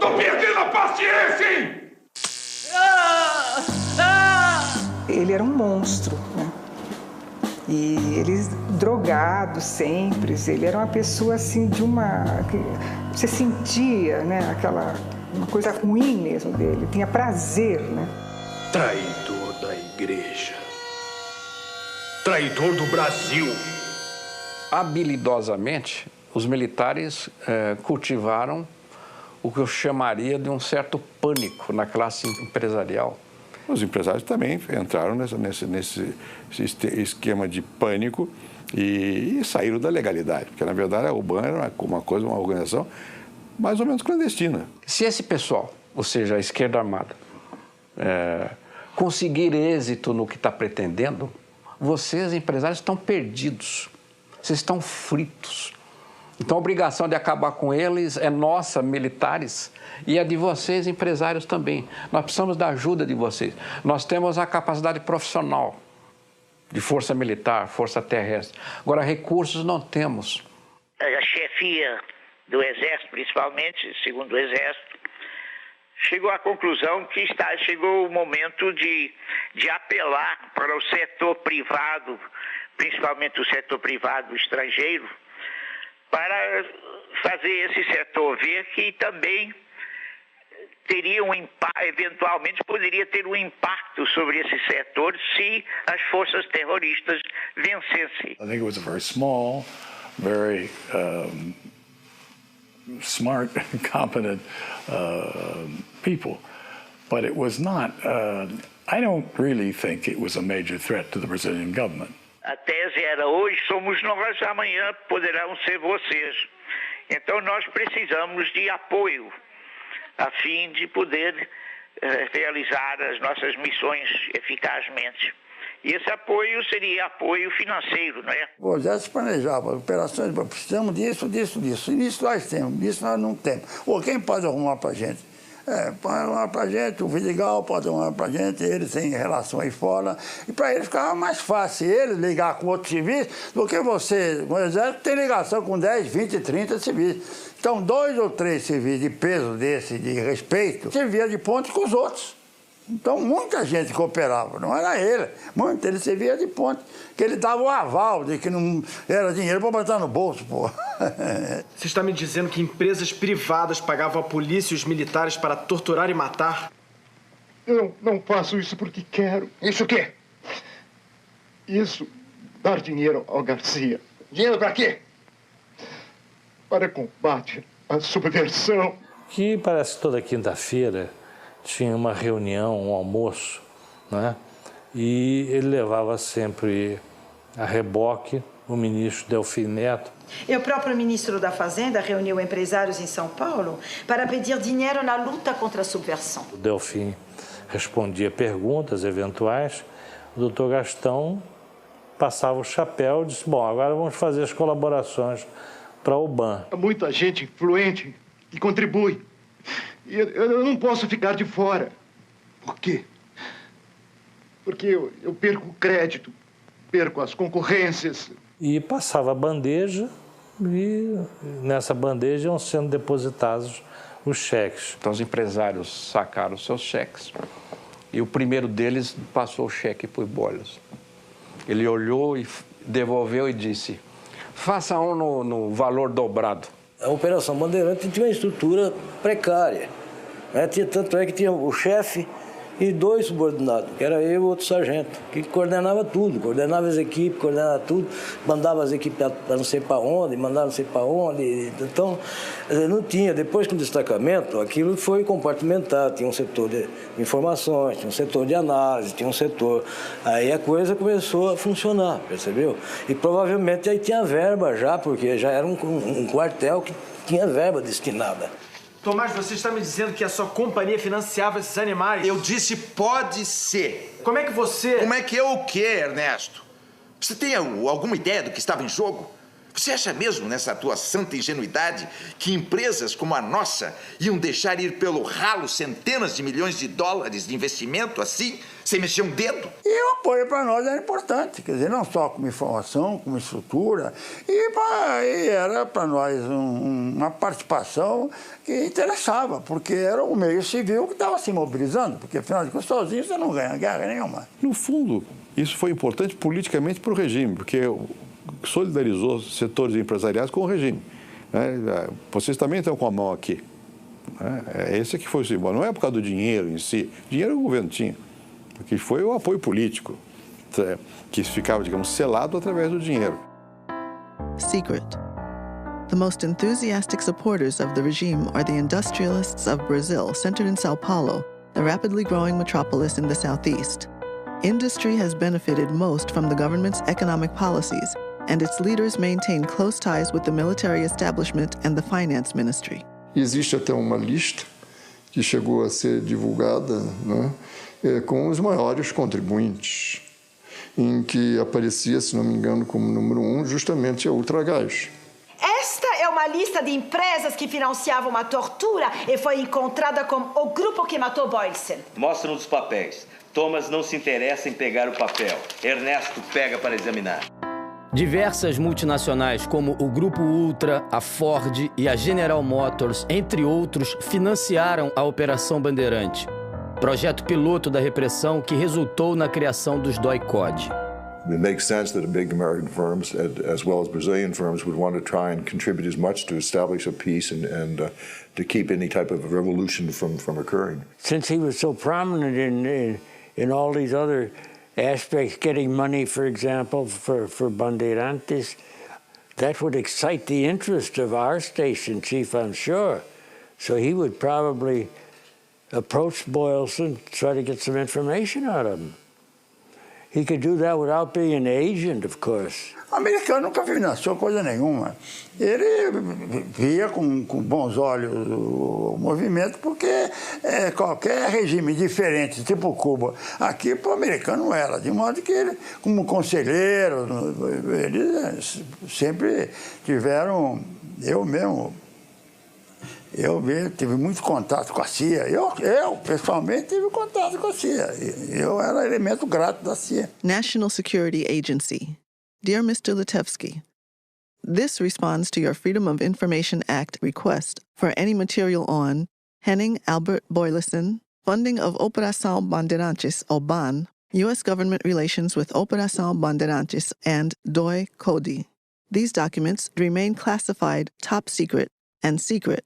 Tô perdendo a paciência, hein?
Ele era um monstro, né? E ele drogado sempre, ele era uma pessoa assim de uma... Você sentia, né, uma coisa ruim mesmo dele, tinha prazer, né?
Traidor da igreja. Traidor do Brasil.
Habilidosamente, os militares cultivaram o que eu chamaria de um certo pânico na classe empresarial.
Os empresários também entraram nesse esquema de pânico e saíram da legalidade, porque, na verdade, a UBAN era uma organização mais ou menos clandestina.
Se esse pessoal, ou seja, a esquerda armada, conseguir êxito no que está pretendendo, vocês, empresários, estão perdidos. Vocês estão fritos. Então, a obrigação de acabar com eles é nossa, militares, e é de vocês, empresários, também. Nós precisamos da ajuda de vocês. Nós temos a capacidade profissional de força militar, força terrestre. Agora, recursos não temos.
A chefia do Exército, principalmente, segundo o Exército, chegou à conclusão que chegou o momento de apelar para o setor privado, principalmente o setor privado estrangeiro, para fazer esse setor ver que também teria eventualmente poderia ter um impacto sobre esse setor se as forças terroristas vencessem.
I think it was a very small, very smart, competent people, but it was not. I don't really think it was a major threat to the Brazilian government.
A tese era: hoje somos nós, amanhã poderão ser vocês. Então nós precisamos de apoio a fim de poder realizar as nossas missões eficazmente. E esse apoio seria apoio financeiro, não é?
O Exército planejava operações, precisamos disso, disso, disso. E isso nós temos, isso nós não temos. Ou quem pode arrumar para a gente? Pode arrumar para a gente, o Vidigal pode arrumar para a gente, eles têm relação aí fora. E para eles ficava mais fácil eles ligar com outros civis do que você. O Exército tem ligação com 10, 20, 30 civis. Então, 2 ou 3 civis de peso desse, de respeito, servia de ponte com os outros. Então, muita gente cooperava, não era ele. Ele servia de ponte, que ele dava o aval de que não era dinheiro para botar no bolso, pô.
Você está me dizendo que empresas privadas pagavam a polícia e os militares para torturar e matar?
Eu não faço isso porque quero. Isso o quê? Isso, dar dinheiro ao Garcia. Dinheiro para quê? Para combate à subversão.
Que parece que toda quinta-feira tinha uma reunião, um almoço, né? E ele levava sempre a reboque o ministro Delfim Neto.
E o próprio ministro da Fazenda reuniu empresários em São Paulo para pedir dinheiro na luta contra a subversão.
O Delfim respondia perguntas eventuais, o doutor Gastão passava o chapéu e disse: bom, agora vamos fazer as colaborações para a UBAN.
Há muita gente influente que contribui. E eu não posso ficar de fora. Por quê? Porque eu perco o crédito, perco as concorrências.
E passava a bandeja e nessa bandeja iam sendo depositados os cheques.
Então os empresários sacaram seus cheques e o primeiro deles passou o cheque para o Bolas. Ele olhou e devolveu e disse: faça um no valor dobrado.
A Operação Bandeirante tinha uma estrutura precária. Tanto é que tinha o chefe, e 2 subordinados, que era eu e outro sargento, que coordenava tudo, coordenava as equipes, coordenava tudo, mandava as equipes para não sei para onde, mandava não sei para onde. Então, não tinha. Depois, com o destacamento, aquilo foi compartimentado. Tinha um setor de informações, tinha um setor de análise, tinha um setor... Aí a coisa começou a funcionar, percebeu? E provavelmente aí tinha verba já, porque já era um quartel que tinha verba destinada.
Tomás, você está me dizendo que a sua companhia financiava esses animais?
Eu disse pode ser.
Como é que você...
Como é que eu o quê, Ernesto? Você tem alguma ideia do que estava em jogo? Você acha mesmo, nessa tua santa ingenuidade, que empresas como a nossa iam deixar ir pelo ralo centenas de milhões de dólares de investimento assim, sem mexer um dedo?
E o apoio para nós era importante, quer dizer, não só como informação, como estrutura, e era para nós uma participação que interessava, porque era o meio civil que estava se mobilizando, porque afinal de contas, sozinho você não ganha guerra nenhuma.
No fundo, isso foi importante politicamente para o regime, porque solidarizou setores empresariais com o regime. Vocês também estão com a mão aqui. Esse que foi o símbolo. Não é por causa do dinheiro em si. Dinheiro o governo tinha. Porque foi o apoio político, que ficava, digamos, selado através do dinheiro.
Secret. The most enthusiastic supporters of the regime are the industrialists of Brazil, centered in Sao Paulo, the rapidly growing metropolis in the southeast. Industry has benefited most from the government's economic policies, and its leaders maintain close ties with the military establishment and the finance ministry.
Existe até uma lista que chegou a ser divulgada, né, com os maiores contribuintes, em que aparecia, se não me engano, como número 1, justamente a Ultragás.
Esta é uma lista de empresas que financiavam a tortura e foi encontrada com o grupo que matou Boylston.
Mostram os papéis. Thomas não se interessa em pegar o papel. Ernesto pega para examinar.
Diversas multinacionais, como o Grupo Ultra, a Ford e a General Motors, entre outros, financiaram a Operação Bandeirante, projeto piloto da repressão que resultou na criação dos DOI-CODE.
It makes sense that big American firms, as well as Brazilian firms, would want to try and contribute as much to establish a peace and to keep any type of revolution from occurring.
Since he was so prominent in all these other aspects, getting money, for example, for Bandeirantes, that would excite the interest of our station chief, I'm sure. So he would probably approach Boylston, try to get some information out of him. He could do that without being an agent, of course.
O americano nunca financiou coisa nenhuma. Ele via com bons olhos o movimento, porque qualquer regime diferente, tipo Cuba, aqui para o americano não era. De modo que ele, como conselheiro, eles sempre tiveram, eu tive muito contato com a CIA. Eu pessoalmente, tive contato com a CIA. Eu era elemento grato da CIA.
National Security Agency. Dear Mr. Litevsky, this responds to your Freedom of Information Act request for any material on Henning Albert Boyleson, funding of Operação Bandeirantes, OBAN, U.S. government relations with Operação Bandeirantes, and DOI-CODE. These documents remain classified top secret and secret.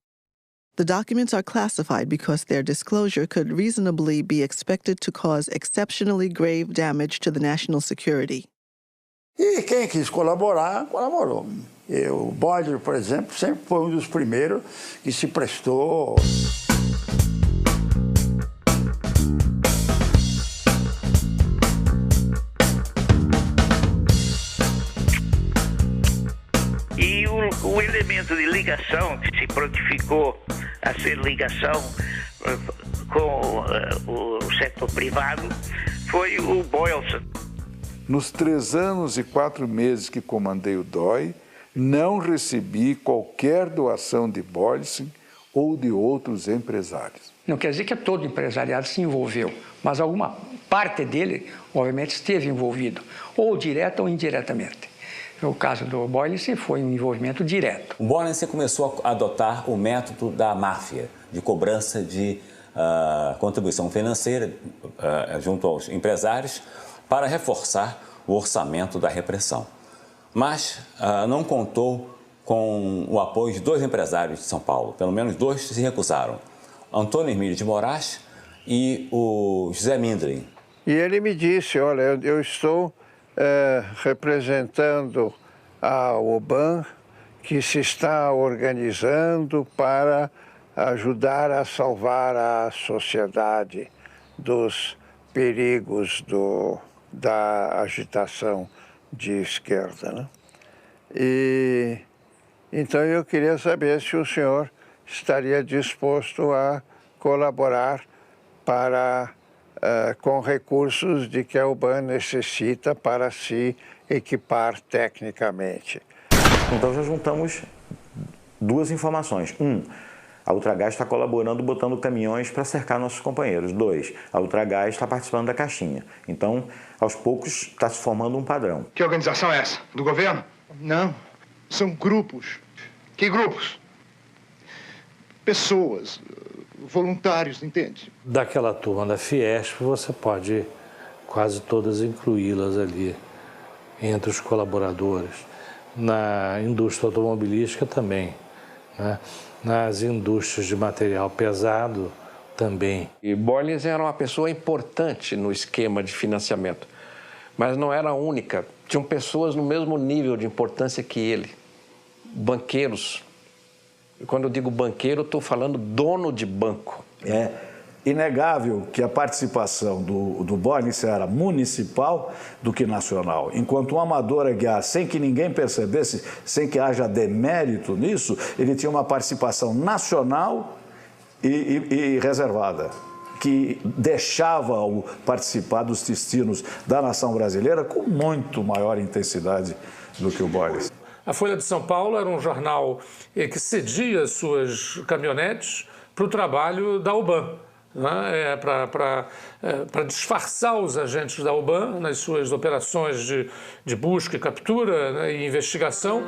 The documents are classified because their disclosure could reasonably be expected to cause exceptionally grave damage to the national security.
E quem quis colaborar, colaborou. O Boyle, por exemplo, sempre foi um dos primeiros que se prestou.
E o elemento de ligação que se prontificou a ser ligação com o setor privado foi o Boylston.
Nos 3 anos e 4 meses que comandei o DOI, não recebi qualquer doação de Boylston ou de outros empresários.
Não quer dizer que todo empresariado se envolveu, mas alguma parte dele, obviamente, esteve envolvido, ou direta ou indiretamente. No caso do Boylston, foi um envolvimento direto.
O Boylston começou a adotar o método da máfia, de cobrança de contribuição financeira junto aos empresários, para reforçar o orçamento da repressão. Mas não contou com o apoio de 2 empresários de São Paulo. Pelo menos 2 se recusaram. Antônio Emílio de Moraes e o José Mindlin.
E ele me disse, olha, eu estou representando a OBAN, que se está organizando para ajudar a salvar a sociedade dos perigos da agitação de esquerda, né? E então eu queria saber se o senhor estaria disposto a colaborar com recursos de que a UBAN necessita para se equipar tecnicamente.
Então já juntamos duas informações. A Ultragás está colaborando botando caminhões para cercar nossos companheiros. 2, a Ultragás está participando da caixinha. Então, aos poucos, está se formando um padrão.
Que organização é essa? Do governo? Não, são grupos. Que grupos? Pessoas, voluntários, entende?
Daquela turma da Fiesp, você pode quase todas incluí-las ali entre os colaboradores. Na indústria automobilística também, né? Nas indústrias de material pesado também.
E Boyles era uma pessoa importante no esquema de financiamento, mas não era a única. Tinham pessoas no mesmo nível de importância que ele, banqueiros. E quando eu digo banqueiro, eu estou falando dono de banco.
É inegável que a participação do Boyles era municipal do que nacional. Enquanto um amador aguiar, sem que ninguém percebesse, sem que haja demérito nisso, ele tinha uma participação nacional e reservada, que deixava-o participar dos destinos da nação brasileira com muito maior intensidade do que o Boyles.
A Folha de São Paulo era um jornal que cedia suas caminhonetes para o trabalho da UBAN, né? Para disfarçar os agentes da UBAN nas suas operações de busca e captura, né, e investigação.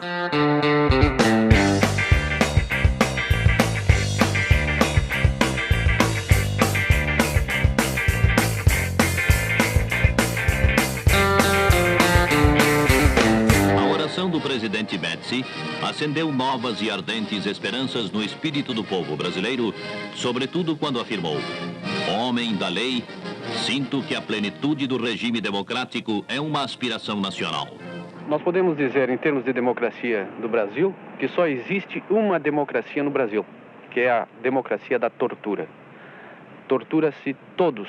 Do presidente Médici acendeu novas e ardentes esperanças no espírito do povo brasileiro, sobretudo quando afirmou: homem da lei, sinto que a plenitude do regime democrático é uma aspiração nacional.
Nós podemos dizer, em termos de democracia do Brasil, que só existe uma democracia no Brasil, que é a democracia da tortura. Tortura-se todos,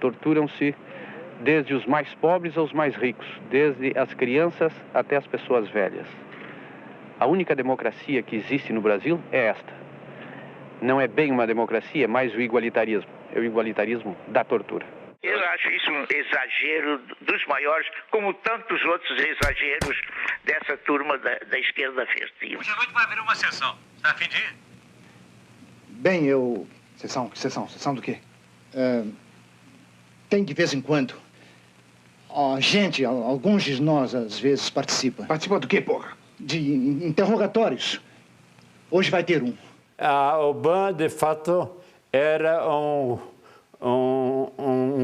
torturam-se desde os mais pobres aos mais ricos, desde as crianças até as pessoas velhas. A única democracia que existe no Brasil é esta. Não é bem uma democracia, é mais o igualitarismo. É o igualitarismo da tortura.
Eu acho isso um exagero dos maiores, como tantos outros exageros dessa turma da esquerda festiva.
Hoje à noite vai haver uma sessão. Está a fim de ir?
Bem, eu... Sessão do quê? Tem de vez em quando. Alguns de nós, às vezes, participam. Participa do quê, porra? De interrogatórios. Hoje vai ter um.
A UBAN, de fato, era um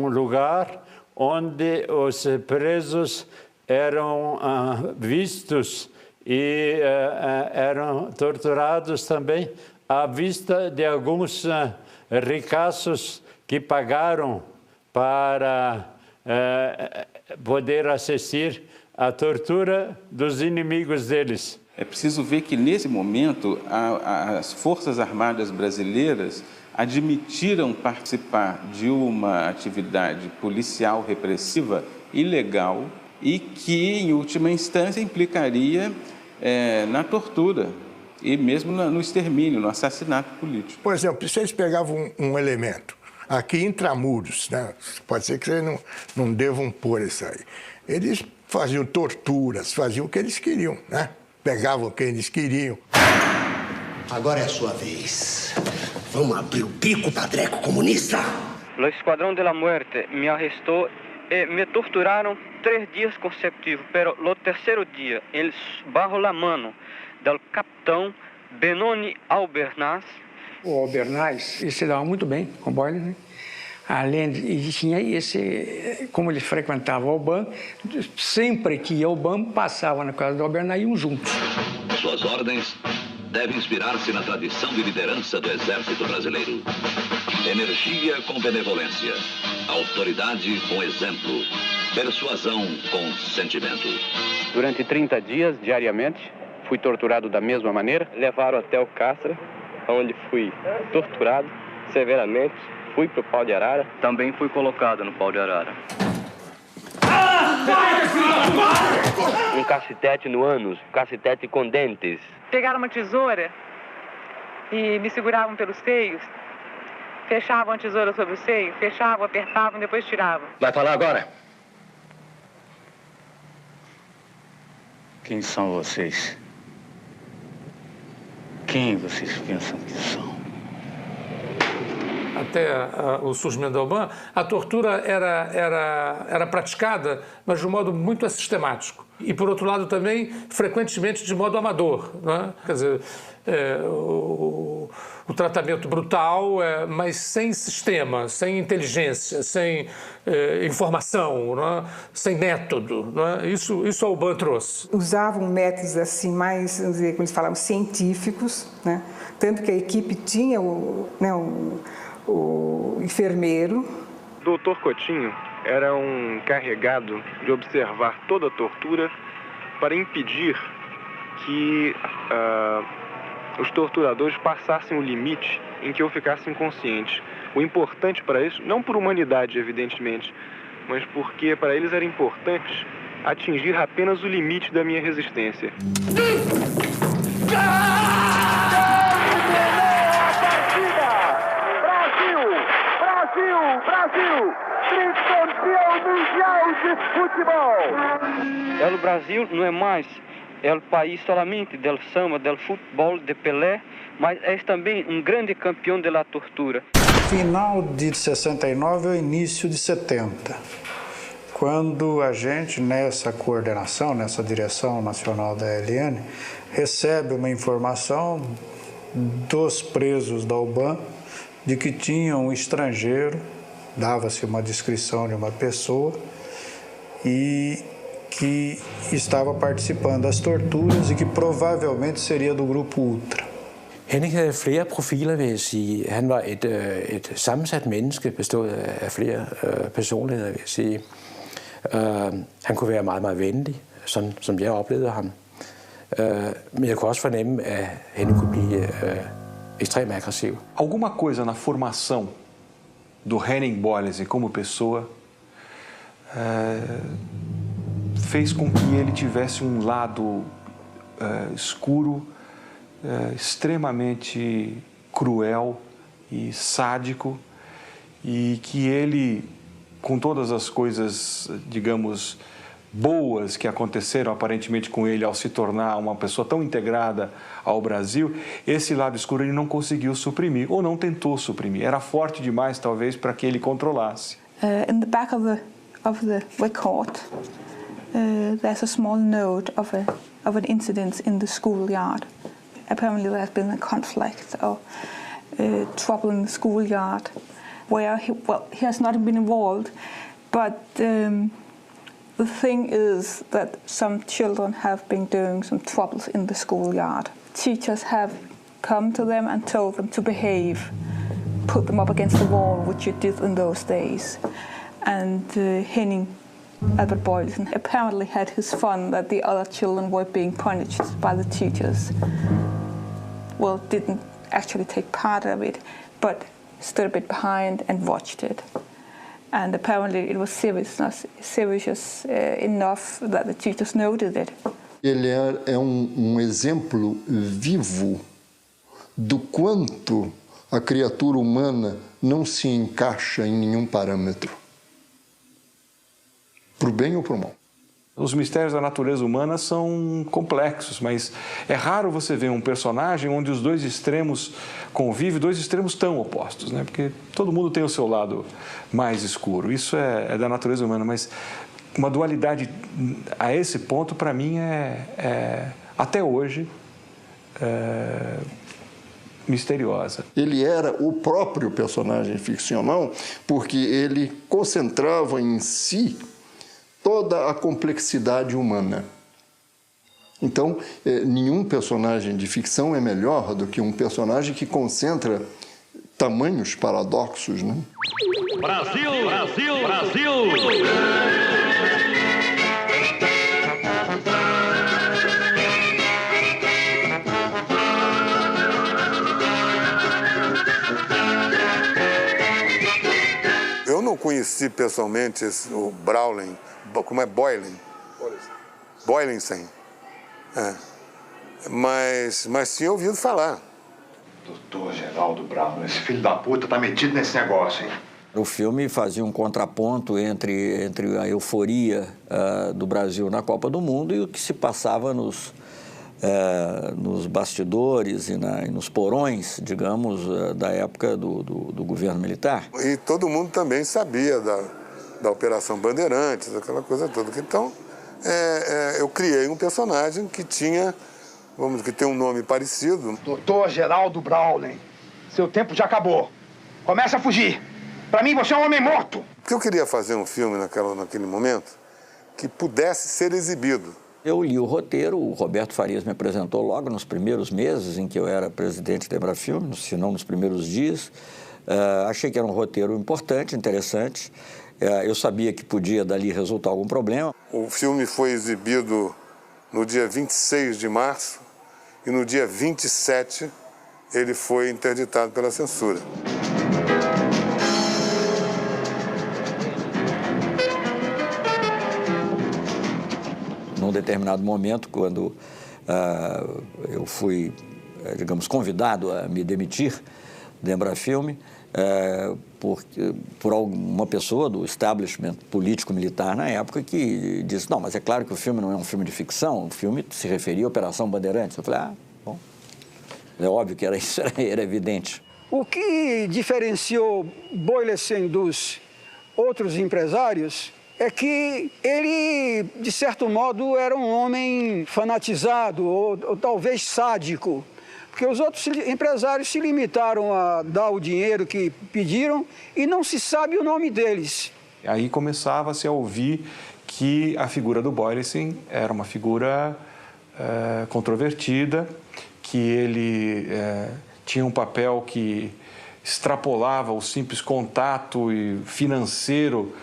lugar onde os presos eram vistos e eram torturados também à vista de alguns ricaços que pagaram para poder assistir à tortura dos inimigos deles.
É preciso ver que, nesse momento, as Forças Armadas brasileiras admitiram participar de uma atividade policial repressiva ilegal e que, em última instância, implicaria na tortura e mesmo no extermínio, no assassinato político.
Por exemplo, se eles pegavam um elemento aqui intramuros, né? Pode ser que vocês não devam pôr isso aí. Eles faziam torturas, faziam o que eles queriam, né? Pegavam o que eles queriam.
Agora é a sua vez. Vamos abrir o bico, padreco comunista.
O Esquadrão de la Muerte me arrestou e me torturaram 3 dias consecutivos, pero no terceiro dia, eles bajo la mano do capitão Benoni Albernaz.
O Albernaz, ele se dava muito bem com Boyles, né? Além de tinha esse, como ele frequentava o UBAN, sempre que ia ao UBAN, passava na casa do Albernaz e iam juntos.
suas ordens deve inspirar-se na tradição de liderança do Exército Brasileiro. Energia com benevolência, autoridade com exemplo, persuasão com sentimento.
Durante 30 dias, diariamente, fui torturado da mesma maneira.
Levaram até o Castra, onde fui torturado severamente. Fui para o pau de arara.
Também fui colocado no pau de arara.
Um cacetete no ânus, um cacetete com dentes.
Pegaram uma tesoura e me seguravam pelos seios. Fechavam a tesoura sobre o seio, fechavam, apertavam, depois tiravam.
Vai falar agora? Quem são vocês? Quem vocês pensam que são?
Até o surgimento da UBAN, a tortura era praticada, mas de um modo muito sistemático. E, por outro lado, também, frequentemente, de modo amador. Né? Quer dizer, o tratamento brutal, mas sem sistema, sem inteligência, sem informação, né? Sem método. Né? Isso a UBAN trouxe.
Usavam métodos assim mais, vamos dizer, como eles falavam, científicos, né? Tanto que a equipe tinha o enfermeiro.
Dr. Coutinho era um encarregado de observar toda a tortura para impedir que os torturadores passassem o limite em que eu ficasse inconsciente. O importante para isso, não por humanidade, evidentemente, mas porque para eles era importante atingir apenas o limite da minha resistência.
Brasil, tricampeão mundial de futebol.
O Brasil não é mais o país somente do samba, do futebol, de Pelé, mas é também um grande campeão da tortura.
Final de 69 ao início de 70, quando a gente, nessa coordenação, nessa direção nacional da ELN, recebe uma informação dos presos da UBAN de que tinha um estrangeiro, dava-se uma descrição de uma pessoa e que estava participando das torturas e que provavelmente seria do grupo Ultra.
Henning havde flere profiler, vil jeg sige. Han var et sammensat menneske, bestået af flere personligheder, vil jeg sige. Han kunne være meget, meget venlig, sådan som jeg oplevede ham. Men jeg kunne også fornemme, at Henning kunne blive extremamente agressivo.
Alguma coisa na formação do Henning Boyles como pessoa fez com que ele tivesse um lado escuro, extremamente cruel e sádico, e que ele, com todas as coisas, digamos, boas que aconteceram aparentemente com ele ao se tornar uma pessoa tão integrada ao Brasil, esse lado escuro ele não conseguiu suprimir, ou não tentou suprimir. Era forte demais, talvez, para que ele controlasse.
In the back of the record, there's a small note of an incident in the schoolyard. Apparently there has been a conflict or trouble in the schoolyard where he has not been involved, but the thing is that some children have been doing some troubles in the schoolyard. Teachers have come to them and told them to behave, put them up against the wall, which you did in those days. And Henning Albert Boyleson apparently had his fun that the other children were being punished by the teachers. Well, didn't actually take part of it, but stood a bit behind and watched it. And apparently it was serious enough that the teachers noted it.
Ele é exemplo vivo do quanto a criatura humana não se encaixa em nenhum parâmetro, para o bem ou para o mal.
Os mistérios da natureza humana são complexos, mas é raro você ver um personagem onde os dois extremos convivem, dois extremos tão opostos, né? Porque todo mundo tem o seu lado mais escuro. Isso é da natureza humana, mas uma dualidade a esse ponto, para mim, até hoje, misteriosa.
Ele era o próprio personagem ficcional porque ele concentrava em si toda a complexidade humana. Então, nenhum personagem de ficção é melhor do que um personagem que concentra tamanhos paradoxos, né?
Brasil! Brasil! Brasil!
Eu não conheci pessoalmente o Browning, como é Boylan? Boylensen. Mas tinha ouvido falar.
Doutor Geraldo Brown, esse filho da puta tá metido nesse negócio, hein?
O filme fazia um contraponto entre a euforia do Brasil na Copa do Mundo e o que se passava nos bastidores e nos porões, digamos, da época do governo militar.
E todo mundo também sabia da Operação Bandeirantes, aquela coisa toda. Então, eu criei um personagem que tinha, que tem um nome parecido.
Doutor Geraldo Browning, seu tempo já acabou. Começa a fugir. Para mim, você é um homem morto.
Porque eu queria fazer um filme naquele momento que pudesse ser exibido.
Eu li o roteiro, o Roberto Farias me apresentou logo nos primeiros meses em que eu era presidente da Embrafilme, se não nos primeiros dias. Achei que era um roteiro importante, interessante. Eu sabia que podia dali resultar algum problema.
O filme foi exibido no dia 26 de março e no dia 27 ele foi interditado pela censura.
Num determinado momento, quando eu fui, digamos, convidado a me demitir da Embrafilme, por alguma pessoa do establishment político-militar na época que disse, não, mas é claro que o filme não é um filme de ficção, o filme se referia à Operação Bandeirantes. Eu falei, bom, é óbvio que isso era evidente.
O que diferenciou Boylensen dos outros empresários é que ele, de certo modo, era um homem fanatizado ou talvez sádico. Porque os outros empresários se limitaram a dar o dinheiro que pediram e não se sabe o nome deles.
Aí começava-se a ouvir que a figura do Boylensen era uma figura controvertida, que ele tinha um papel que extrapolava o simples contato financeiro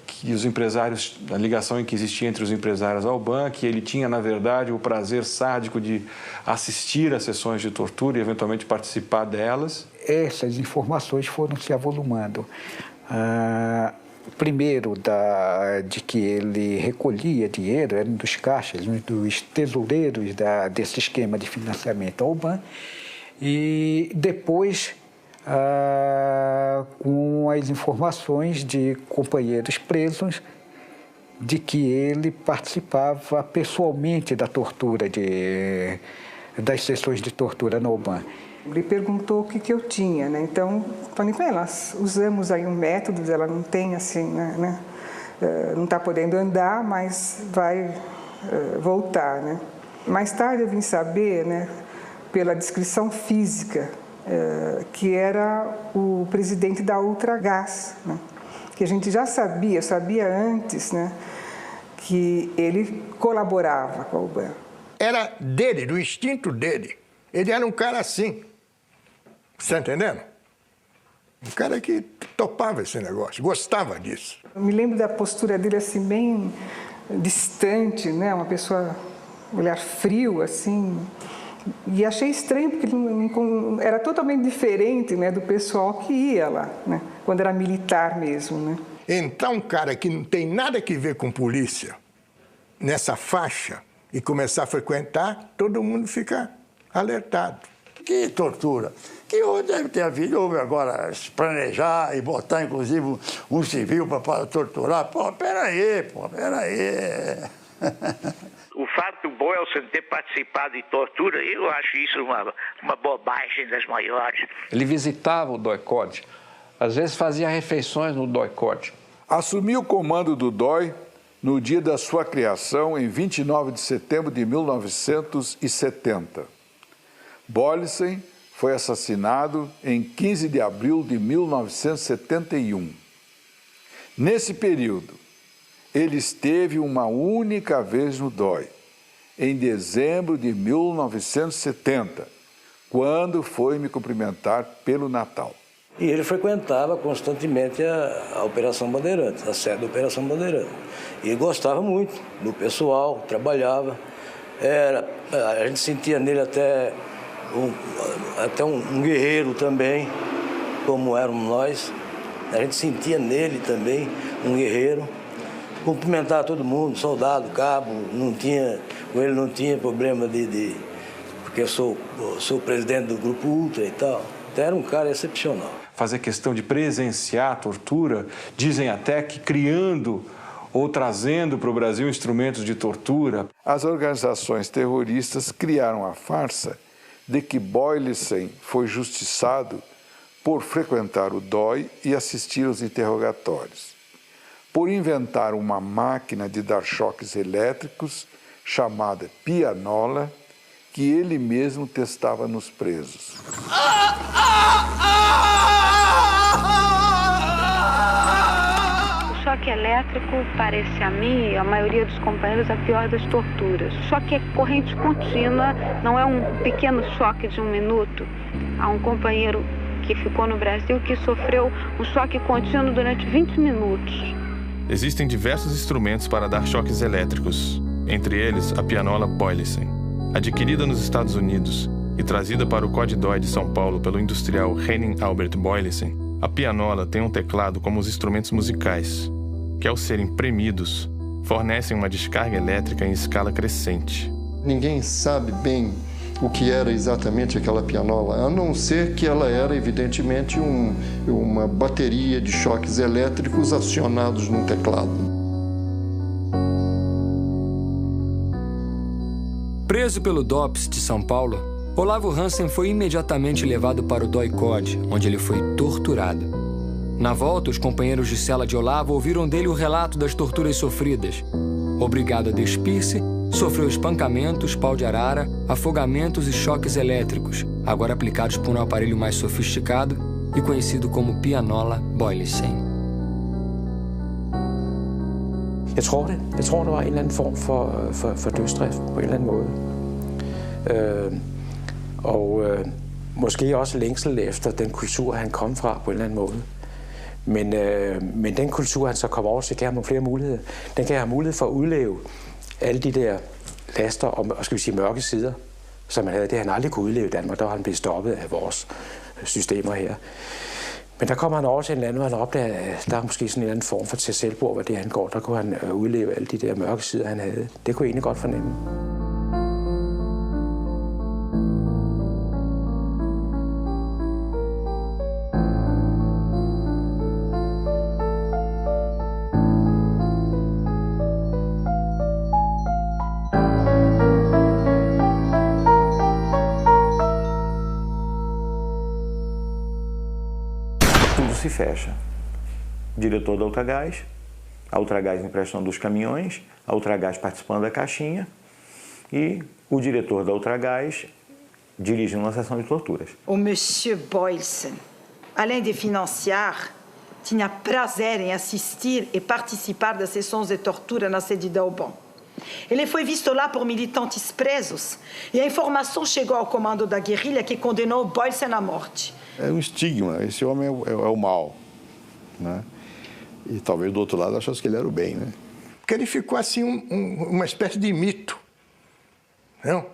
que os empresários, a ligação que existia entre os empresários ao BAN, que ele tinha, na verdade, o prazer sádico de assistir a sessões de tortura e, eventualmente, participar delas.
Essas informações foram se avolumando. Primeiro, de que ele recolhia dinheiro, era um dos caixas, um dos tesoureiros desse esquema de financiamento ao BAN, e depois com as informações de companheiros presos de que ele participava pessoalmente da tortura, das sessões de tortura no BAN.
Ele perguntou o que eu tinha, né? Então, falei com ela, nós usamos aí um método, ela não tem assim, né? Não está podendo andar, mas vai voltar, né? Mais tarde eu vim saber, né, pela descrição física, que era o presidente da Ultragás, né? Que a gente já sabia antes, né, que ele colaborava com o BAN.
Era dele, do instinto dele. Ele era um cara assim. Você está entendendo? Um cara que topava esse negócio, gostava disso.
Eu me lembro da postura dele assim, bem distante, né? Uma pessoa, olhar frio, assim. E achei estranho, porque ele era totalmente diferente, né, do pessoal que ia lá, né? Quando era militar mesmo, né?
Entrar um cara que não tem nada que ver com polícia nessa faixa e começar a frequentar, todo mundo fica alertado.
Que tortura. Que deve ter havido, houve agora planejar e botar, inclusive, um civil para torturar. Peraí.
O fato do Boylensen ter participado de tortura, eu acho isso uma bobagem das maiores.
Ele visitava o DOI-CODE, às vezes fazia refeições no DOI-CODE.
Assumiu o comando do DOI no dia da sua criação, em 29 de setembro de 1970. Boylensen foi assassinado em 15 de abril de 1971. Nesse período, ele esteve uma única vez no DOI
em dezembro de 1970, quando foi me cumprimentar pelo Natal.
E ele frequentava constantemente a Operação Bandeirantes, a sede da Operação Bandeirantes. E gostava muito do pessoal, trabalhava. A gente sentia nele até um guerreiro também, como éramos nós. A gente sentia nele também um guerreiro. Cumprimentava todo mundo, soldado, cabo, com ele não tinha problema porque eu sou o presidente do Grupo Ultra e tal. Então era um cara excepcional.
Fazer questão de presenciar a tortura, dizem até que criando ou trazendo para o Brasil instrumentos de tortura.
As organizações terroristas criaram a farsa de que Boylissen foi justiçado por frequentar o DOI e assistir aos interrogatórios, por inventar uma máquina de dar choques elétricos chamada pianola, que ele mesmo testava nos presos.
O choque elétrico parece a mim e a maioria dos companheiros a pior das torturas. O choque é corrente contínua, não é um pequeno choque de 1 minuto. Há um companheiro que ficou no Brasil que sofreu um choque contínuo durante 20 minutos.
Existem diversos instrumentos para dar choques elétricos, entre eles a pianola Boylissen. Adquirida nos Estados Unidos e trazida para o COD-DOI de São Paulo pelo industrial Henning Albert Boylissen, a pianola tem um teclado como os instrumentos musicais, que ao serem premidos, fornecem uma descarga elétrica em escala crescente.
Ninguém sabe bem o que era exatamente aquela pianola, a não ser que ela era, evidentemente, uma bateria de choques elétricos acionados num teclado.
Preso pelo DOPS de São Paulo, Olavo Hansen foi imediatamente levado para o DOI-COD, onde ele foi torturado. Na volta, os companheiros de cela de Olavo ouviram dele o relato das torturas sofridas. Obrigado a despir-se, sofreu espancamentos, pau de arara, afogamentos e choques elétricos, agora aplicados por um aparelho mais sofisticado e conhecido como pianola Boylissen.
Jeg tror, der var en eller anden form for dødsdrift på en eller anden måde. Måske også længsel efter den kultur, han kom fra på en eller anden måde. Men den kultur, han så kom over til, gav ham nogle flere muligheder. Den gav ham mulighed for at udleve alle de der laster og skal vi sige, mørke sider, som han havde. Det han aldrig kunne udleve i Danmark. Der var han blevet stoppet af vores systemer her. Men der kommer han over til en land, hvor han opdager, at der er måske sådan en eller anden form for til selvbord, hvad det angår. Der kunne han udleve alle de der mørke sider, han havde. Det kunne jeg egentlig godt fornemme.
Se fecha. Diretor da Ultragás, a Ultragás emprestando os caminhões, a Ultragás participando da caixinha e o diretor da Ultragás dirigindo uma sessão de torturas.
O Monsieur Boylissen, além de financiar, tinha prazer em assistir e participar das sessões de tortura na sede da UBAN. Ele foi visto lá por militantes presos e a informação chegou ao comando da guerrilha que condenou Boylissen à morte.
É um estigma, esse homem é o mal, né? E talvez do outro lado achasse que ele era o bem, né?
Porque ele ficou assim uma espécie de mito, não?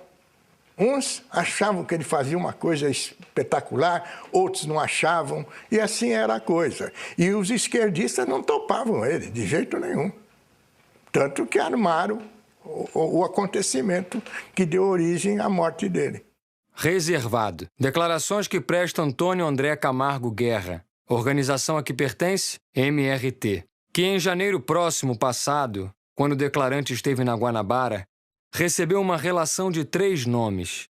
Uns achavam que ele fazia uma coisa espetacular, outros não achavam, e assim era a coisa. E os esquerdistas não topavam ele, de jeito nenhum. Tanto que armaram o acontecimento que deu origem à morte dele.
Reservado. Declarações que presta Antônio André Camargo Guerra, organização a que pertence, MRT, que em janeiro próximo passado, quando o declarante esteve na Guanabara, recebeu uma relação de 3 nomes: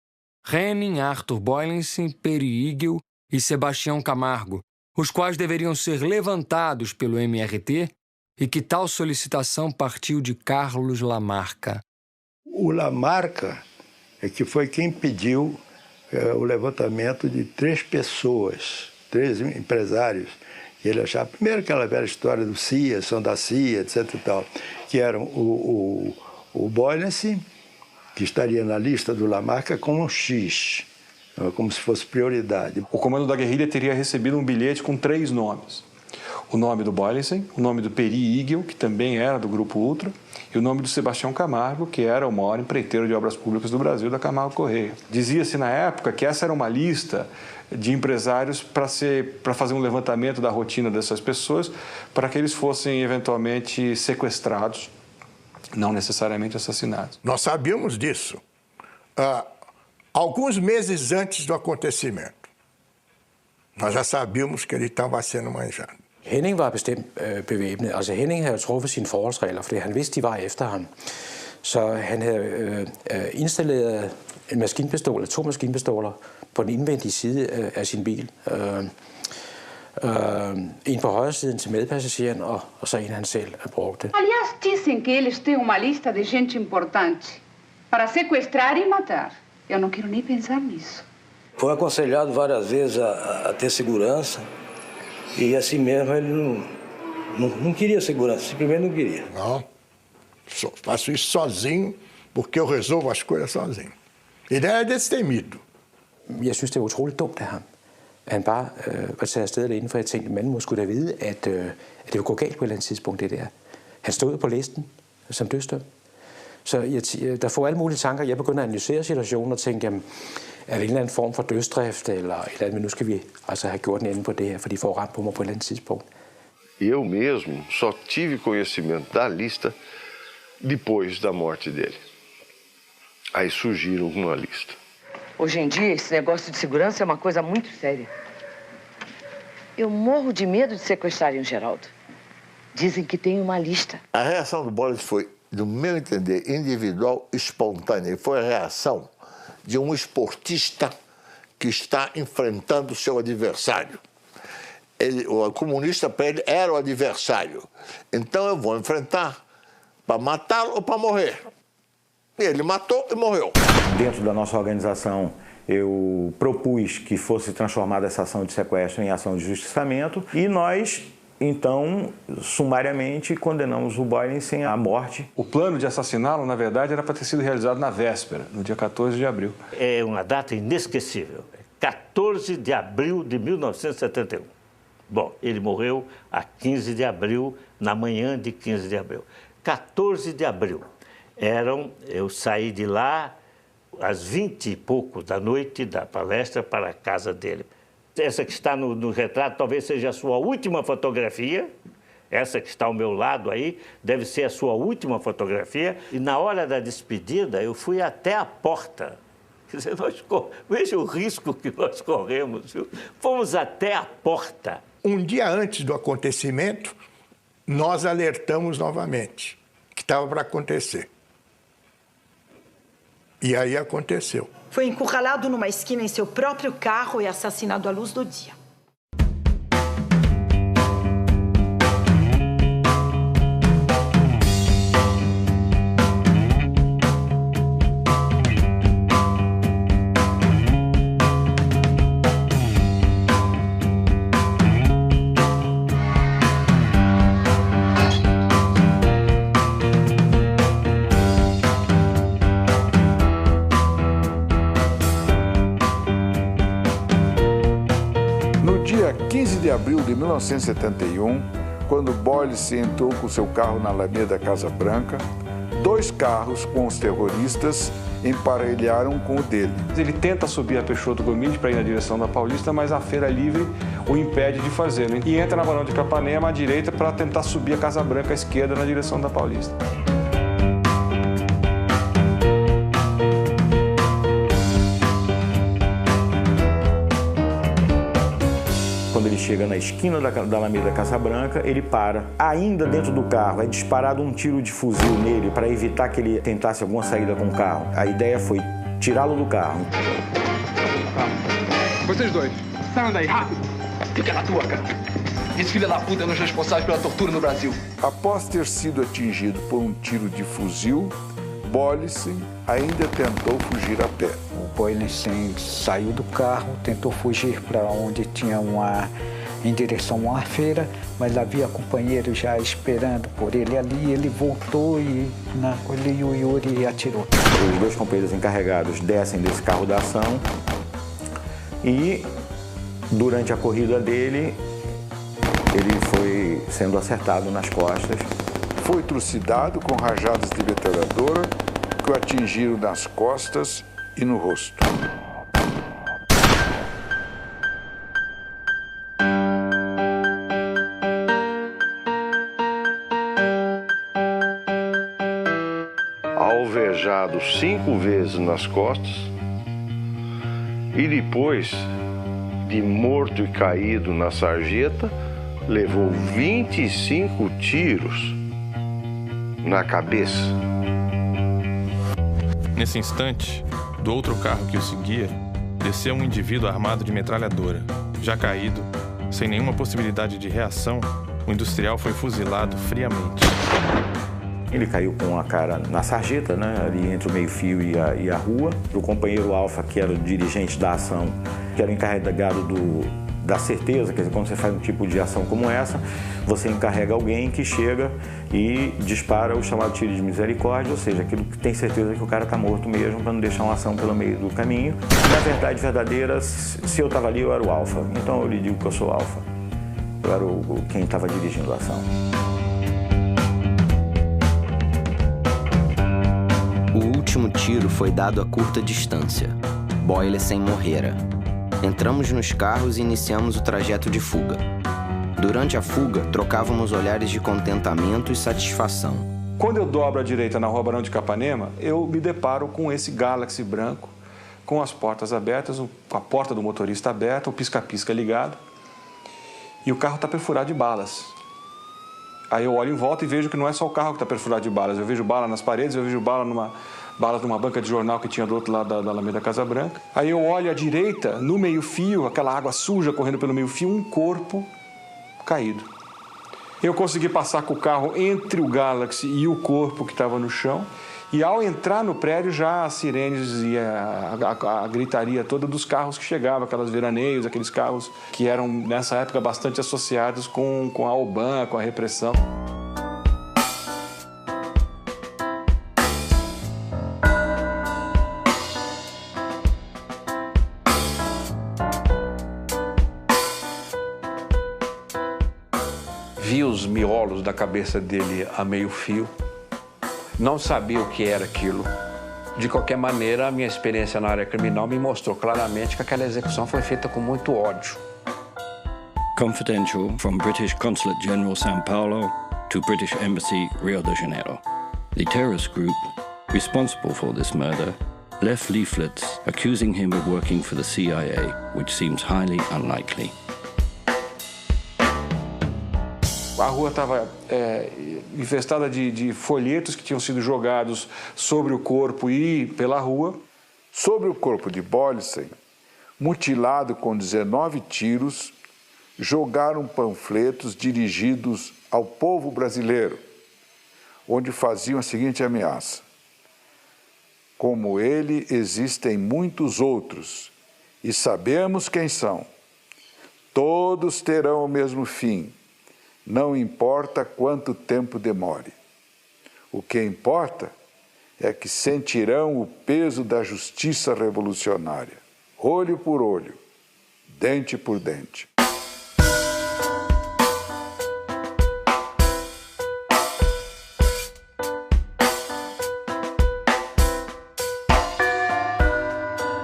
Henning Arthur Boylissen, Peri Igel e Sebastião Camargo, os quais deveriam ser levantados pelo MRT e que tal solicitação partiu de Carlos Lamarca.
O Lamarca é que foi quem pediu o levantamento de 3 pessoas, 3 empresários, que ele achava, primeiro aquela velha história do CIA, são da CIA, etc. e tal, que eram o Boylissen, que estaria na lista do Lamarca como um X, como se fosse prioridade.
O comando da guerrilha teria recebido um bilhete com 3 nomes. O nome do Boylissen, o nome do Peri Igel, que também era do Grupo Ultra, e o nome do Sebastião Camargo, que era o maior empreiteiro de obras públicas do Brasil, da Camargo Correia. Dizia-se na época que essa era uma lista de empresários para fazer um levantamento da rotina dessas pessoas, para que eles fossem eventualmente sequestrados, não necessariamente assassinados.
Nós sabíamos disso alguns meses antes do acontecimento. Nós já sabíamos que ele estava sendo manjado.
Henning var bestemt bevæbnet. Altså Henning havde truffet sine forholdsregler, fordi han vidste, de var efter ham. Så han havde installeret en maskinpistol, eller 2 maskinpistoler, på den indvendige side af sin bil. En på højre siden til medpassageren, og så en han selv brugte.
Aliás, dizem que eles têm uma lista de gente importante para sequestrar e matar. Eu não quero nem pensar nisso.
Foi aconselhado várias vezes a ter segurança e assim mesmo ele não queria segurança, simplesmente não queria.
Não, faço isso sozinho porque eu resolvo as coisas sozinho. Ele era destemido.
Jeg synes, det er utroligt dumt af ham. Han bare var taget afsted alene, for jeg tænkte, manden må skulle da vide, at det ville gå galt på et eller andet tidspunkt, det der. Han stod på listen som dødsdømt. Så der får alle mulige tanker. Jeg begynder at analysere situationen og tænke, jamen, er det en eller anden form for dødsdrift, eller et eller andet, men nu skal vi altså have gjort en ende på det her, for de får ramt på mig på et eller andet tidspunkt.
Eu mesmo só tive conhecimento da lista depois da morte dele. Aí surgiram uma lista.
Hoje em dia, esse negócio de segurança é uma coisa muito séria. Eu morro de medo de sequestrarem o Geraldo. Dizem que tem uma lista.
A reação do Boris foi, no meu entender, individual, espontânea. Foi a reação de um esportista que está enfrentando o seu adversário. O comunista, para ele, era o adversário. Então eu vou enfrentar para matá-lo ou para morrer. E ele matou e morreu.
Dentro da nossa organização, eu propus que fosse transformada essa ação de sequestro em ação de justiçamento e nós, então, sumariamente, condenamos o Boylissen à morte.
O plano de assassiná-lo, na verdade, era para ter sido realizado na véspera, no dia 14 de abril.
É uma data inesquecível. 14 de abril de 1971. Bom, ele morreu a 15 de abril, na manhã de 15 de abril. 14 de abril. Eu saí de lá às 20 e pouco da noite da palestra para a casa dele. Essa que está no retrato talvez seja a sua última fotografia. Essa que está ao meu lado aí deve ser a sua última fotografia. E na hora da despedida eu fui até a porta. Quer dizer, veja o risco que nós corremos, viu? Fomos até a porta.
Um dia antes do acontecimento, nós alertamos novamente que estava para acontecer. E aí aconteceu.
Foi encurralado numa esquina em seu próprio carro e assassinado à luz do dia.
Dia 15 de abril de 1971, quando Boylissen entrou com seu carro na Alameda Casa Branca, 2 carros com os terroristas emparelharam com o dele.
Ele tenta subir a Peixoto Gomide para ir na direção da Paulista, mas a Feira Livre o impede de fazê-lo. E entra na Barão de Capanema à direita para tentar subir a Casa Branca à esquerda na direção da Paulista.
Quando ele chega na esquina da Alameda Casa Branca, ele para. Ainda dentro do carro, é disparado um tiro de fuzil nele para evitar que ele tentasse alguma saída com o carro. A ideia foi tirá-lo do carro.
Vocês dois, saiam daí, rápido! Fica na tua, cara! Esse filho da puta é um dos responsáveis pela tortura no Brasil.
Após ter sido atingido por um tiro de fuzil, Boylissen ainda tentou fugir a pé.
O Boylissen saiu do carro, tentou fugir para onde tinha uma em direção a uma feira, mas havia companheiros já esperando por ele ali. Ele voltou e o Yuri atirou.
Os dois companheiros encarregados descem desse carro da ação e, durante a corrida dele, ele foi sendo acertado nas costas.
Foi trucidado com rajadas de metralhadora que o atingiram nas costas e no rosto.
Alvejado 5 vezes nas costas e depois de morto e caído na sarjeta, levou 25 tiros na cabeça.
Nesse instante, do outro carro que o seguia, desceu um indivíduo armado de metralhadora. Já caído, sem nenhuma possibilidade de reação, o industrial foi fuzilado friamente.
Ele caiu com a cara na sarjeta, né, ali entre o meio-fio e a rua. O companheiro Alfa, que era o dirigente da ação, que era encarregado da certeza, quer dizer, quando você faz um tipo de ação como essa, você encarrega alguém que chega e dispara o chamado tiro de misericórdia, ou seja, aquilo que tem certeza que o cara está morto mesmo, para não deixar uma ação pelo meio do caminho. Na verdade verdadeira, se eu estava ali, eu era o Alfa. Então eu lhe digo que eu sou Alfa. Eu era quem estava dirigindo a ação.
O último tiro foi dado a curta distância. Boylessen morrera. Entramos nos carros e iniciamos o trajeto de fuga. Durante a fuga, trocávamos olhares de contentamento e satisfação.
Quando eu dobro à direita na Rua Barão de Capanema, eu me deparo com esse Galaxy branco, com as portas abertas, a porta do motorista aberta, o pisca-pisca ligado, e o carro está perfurado de balas. Aí eu olho em volta e vejo que não é só o carro que está perfurado de balas. Eu vejo bala nas paredes, eu vejo balas numa banca de jornal que tinha do outro lado da Alameda Casa Branca. Aí eu olho à direita, no meio-fio, aquela água suja correndo pelo meio-fio, um corpo caído. Eu consegui passar com o carro entre o Galaxy e o corpo que estava no chão. E ao entrar no prédio, já as sirenes e a gritaria toda dos carros que chegavam, aquelas veraneios, aqueles carros que eram, nessa época, bastante associados com a OBAN, com a repressão.
Vi os miolos da cabeça dele a meio fio. Não sabia o que era aquilo. De qualquer maneira, a minha experiência na área criminal me mostrou claramente que aquela execução foi feita com muito ódio.
Confidential from British Consulate General São Paulo to British Embassy, Rio de Janeiro. The terrorist group responsible for this murder left leaflets accusing him of working for the CIA, which seems highly unlikely.
A rua estava infestada de folhetos que tinham sido jogados sobre o corpo e pela rua.
Sobre o corpo de Boylessen, mutilado com 19 tiros, jogaram panfletos dirigidos ao povo brasileiro, onde faziam a seguinte ameaça: como ele, existem muitos outros, e sabemos quem são. Todos terão o mesmo fim. Não importa quanto tempo demore. O que importa é que sentirão o peso da justiça revolucionária, olho por olho, dente por dente.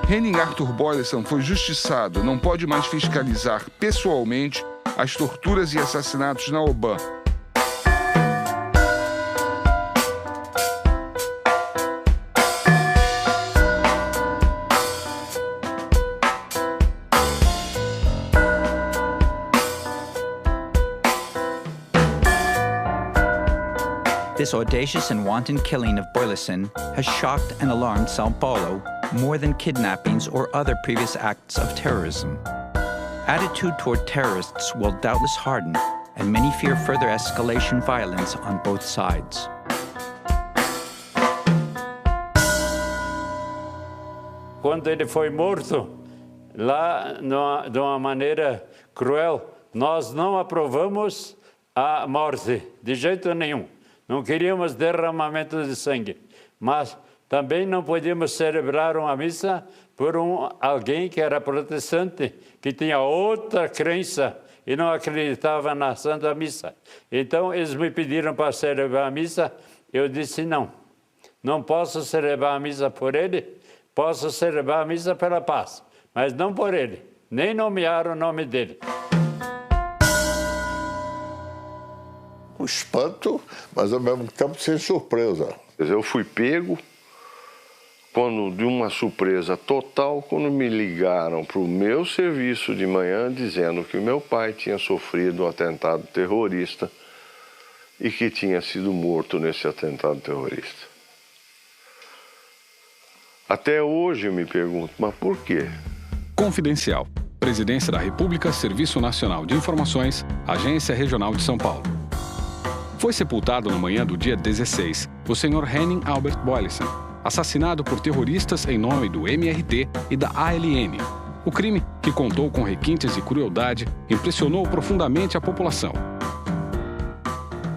Henning Arthur Boylessen foi justiçado, não pode mais fiscalizar pessoalmente as torturas e assassinatos na OBAN.
This audacious and wanton killing of Boylessen has shocked and alarmed São Paulo more than kidnappings or other previous acts of terrorism. Attitude toward terrorists will doubtless harden, and many fear further escalation violence on both sides.
Quando ele foi morto, lá de uma maneira cruel,
nós não aprovamos a morte, de jeito nenhum. Não queríamos derramamento de sangue, mas também não podíamos celebrar uma missa por alguém que era protestante, que tinha outra crença e não acreditava na Santa Missa. Então, eles me pediram para celebrar a missa, eu disse não. Não posso celebrar a missa por ele, posso celebrar a missa pela paz, mas não por ele, nem nomear o nome dele.
Um espanto, mas ao mesmo tempo sem surpresa.
Eu fui pego de uma surpresa total quando me ligaram para o meu serviço de manhã dizendo que o meu pai tinha sofrido um atentado terrorista e que tinha sido morto nesse atentado terrorista. Até hoje eu me pergunto, mas por quê?
Confidencial. Presidência da República, Serviço Nacional de Informações, Agência Regional de São Paulo. Foi sepultado na manhã do dia 16 o senhor Henning Albert Boylissen, assassinado por terroristas em nome do MRT e da ALN. O crime, que contou com requintes de crueldade, impressionou profundamente a população.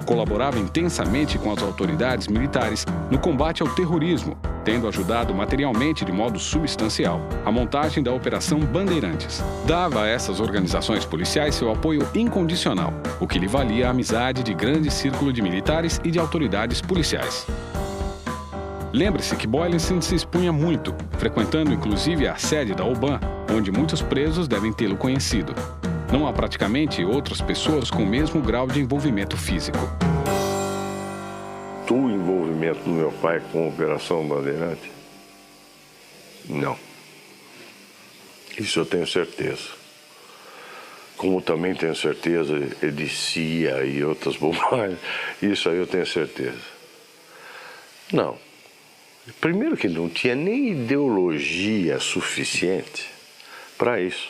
Colaborava intensamente com as autoridades militares no combate ao terrorismo, tendo ajudado materialmente de modo substancial a montagem da Operação Bandeirantes. Dava a essas organizações policiais seu apoio incondicional, o que lhe valia a amizade de grande círculo de militares e de autoridades policiais. Lembre-se que Boylissen se expunha muito, frequentando inclusive a sede da OBAN, onde muitos presos devem tê-lo conhecido. Não há praticamente outras pessoas com o mesmo grau de envolvimento físico.
O envolvimento do meu pai com a Operação Bandeirante? Não. Isso eu tenho certeza. Como também tenho certeza de CIA e outras bobagens, isso aí eu tenho certeza. Não. Primeiro que ele não tinha nem ideologia suficiente para isso.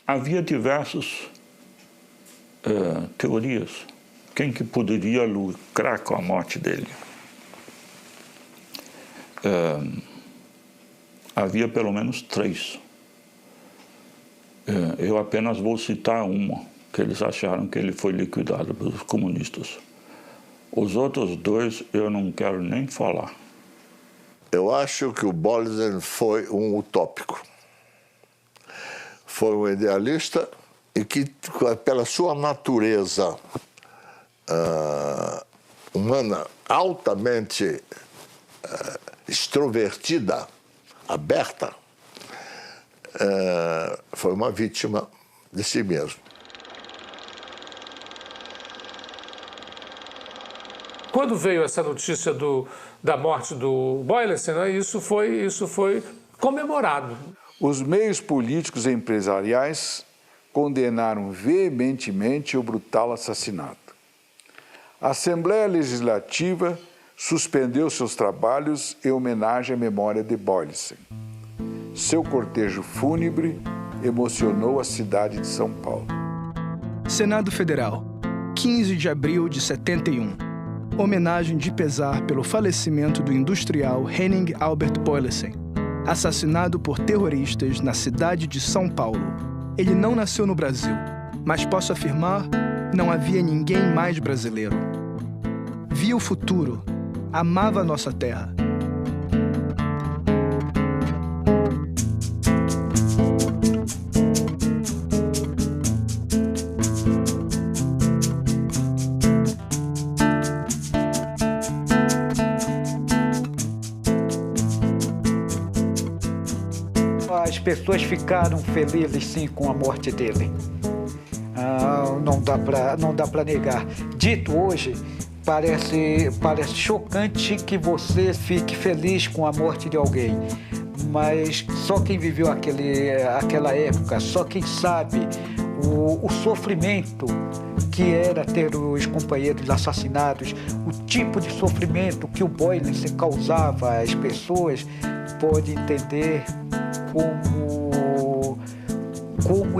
Havia diversas teorias. Quem que poderia lucrar com a morte dele? Havia pelo menos 3. Eu apenas vou citar uma, que eles acharam que ele foi liquidado pelos comunistas. Os outros 2 eu não quero nem falar.
Eu acho que o Boylissen foi um utópico. Foi um idealista e que, pela sua natureza humana altamente extrovertida, aberta, foi uma vítima de si mesmo.
Quando veio essa notícia da morte do Boylissen, né, isso foi comemorado.
Os meios políticos e empresariais condenaram veementemente o brutal assassinato. A Assembleia Legislativa suspendeu seus trabalhos em homenagem à memória de Boylissen. Seu cortejo fúnebre emocionou a cidade de São Paulo.
Senado Federal, 15 de abril de 71. Homenagem de pesar pelo falecimento do industrial Henning Albert Boylissen, assassinado por terroristas na cidade de São Paulo. Ele não nasceu no Brasil, mas posso afirmar, não havia ninguém mais brasileiro. Via o futuro, amava a nossa terra.
As pessoas ficaram felizes, sim, com a morte dele. Não dá para negar. Dito hoje, parece chocante que você fique feliz com a morte de alguém. Mas só quem viveu aquela época, só quem sabe o sofrimento que era ter os companheiros assassinados, o tipo de sofrimento que o Boylissen causava às pessoas, pode entender como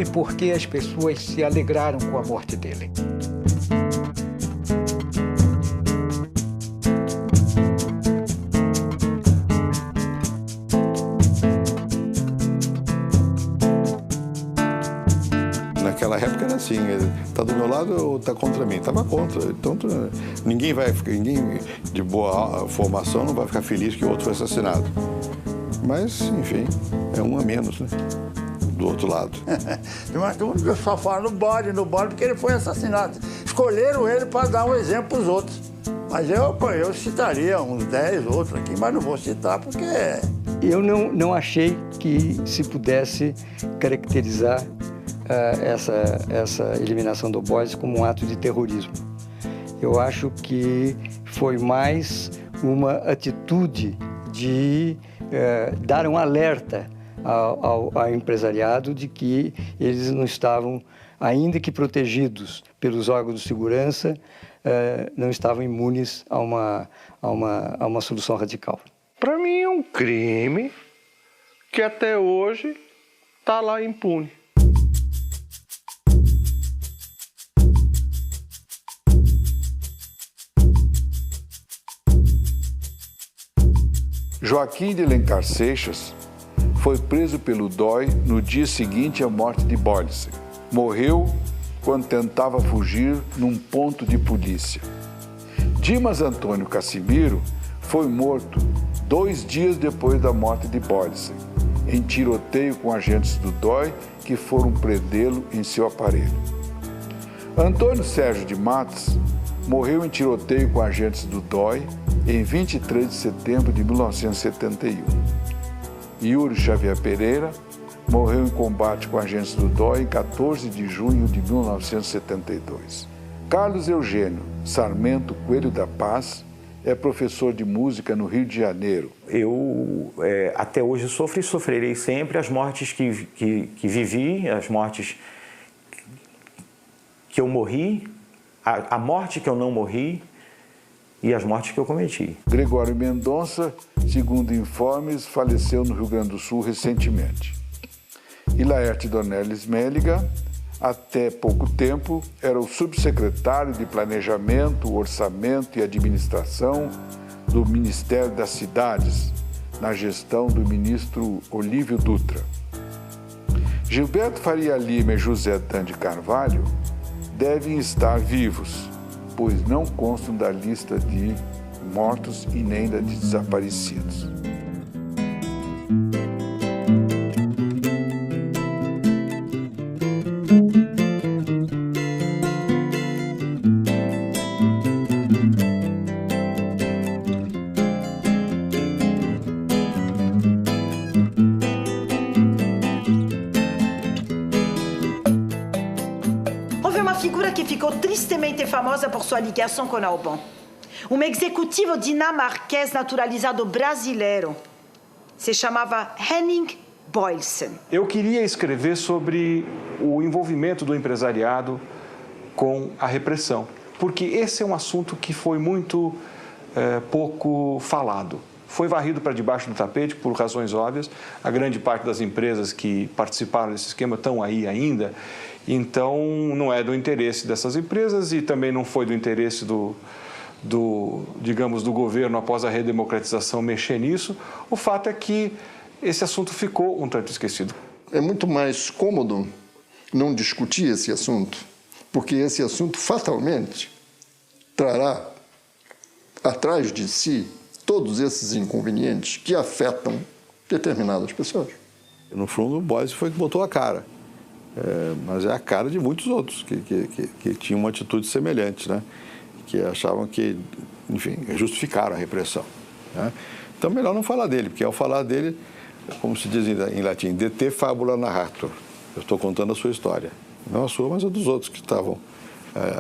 e por que as pessoas se alegraram com a morte dele.
naquela época era assim, tá do meu lado ou tá contra mim? Tava contra. Então ninguém de boa formação não vai ficar feliz que o outro foi assassinado. Mas, enfim, é um a menos, né? Do outro lado.
Mas o pessoal fala no bode, porque ele foi assassinado. Escolheram ele para dar um exemplo para os outros. Mas eu citaria uns 10 outros aqui, mas não vou citar porque...
Eu não achei que se pudesse caracterizar essa eliminação do Boyles como um ato de terrorismo. Eu acho que foi mais uma atitude de dar um alerta ao empresariado de que eles não estavam, ainda que protegidos pelos órgãos de segurança, não estavam imunes a uma solução radical.
Para mim é um crime que até hoje está lá impune.
Joaquim de Alencar Seixas foi preso pelo DOI no dia seguinte à morte de Boyles. Morreu quando tentava fugir num ponto de polícia. Dimas Antônio Cassimiro foi morto 2 dias depois da morte de Boyles, em tiroteio com agentes do DOI que foram prendê-lo em seu aparelho. Antônio Sérgio de Matos morreu em tiroteio com agentes do DOI em 23 de setembro de 1971. Yuri Xavier Pereira morreu em combate com agentes do DOI em 14 de junho de 1972. Carlos Eugênio Sarmento Coelho da Paz é professor de música no Rio de Janeiro.
Eu até hoje sofro e sofrerei sempre as mortes que vivi, as mortes que eu morri, a morte que eu não morri e as mortes que eu cometi.
Gregório Mendonça, segundo informes, faleceu no Rio Grande do Sul recentemente. E Laerte Dornelles Méliga, até pouco tempo, era o subsecretário de Planejamento, Orçamento e Administração do Ministério das Cidades, na gestão do ministro Olívio Dutra. Gilberto Faria Lima e José Dan de Carvalho devem estar vivos, pois não constam da lista de mortos e nem da de desaparecidos.
Famosa por sua ligação com Albon. Um executivo dinamarquês naturalizado brasileiro. Se chamava Henning Boylessen.
Eu queria escrever sobre o envolvimento do empresariado com a repressão, porque esse é um assunto que foi muito pouco falado. Foi varrido para debaixo do tapete por razões óbvias. A grande parte das empresas que participaram desse esquema estão aí ainda. Então, não é do interesse dessas empresas e também não foi do interesse do governo após a redemocratização mexer nisso. O fato é que esse assunto ficou um tanto esquecido.
É muito mais cômodo não discutir esse assunto, porque esse assunto fatalmente trará atrás de si todos esses inconvenientes que afetam determinadas pessoas.
No fundo, o Boyles foi que botou a cara. Mas é a cara de muitos outros que tinham uma atitude semelhante, né? Que achavam que, enfim, justificaram a repressão, né? Então, melhor não falar dele, porque ao falar dele, como se diz em latim, de te fabula narrator. Eu estou contando a sua história. Não a sua, mas a dos outros que estavam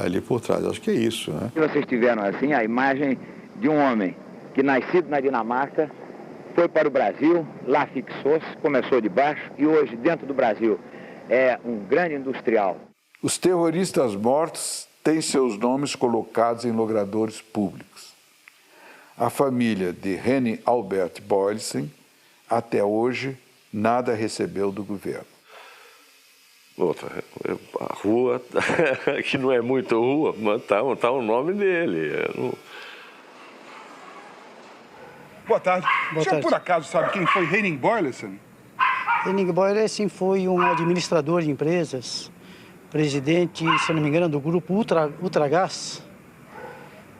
ali por trás. Eu acho que é isso, né?
Vocês tiveram, assim, a imagem de um homem que, nascido na Dinamarca, foi para o Brasil, lá fixou-se, começou de baixo e hoje, dentro do Brasil, é um grande industrial.
Os terroristas mortos têm seus nomes colocados em logradouros públicos. A família de Henning Albert Boylessen, até hoje, nada recebeu do governo.
Outra, a rua, que não é muito rua, mas tá o nome dele.
Boa tarde. O senhor, por acaso, sabe quem foi Henning Boylessen?
Henning Boylessen foi um administrador de empresas,
presidente, se não me engano, do grupo Ultragás,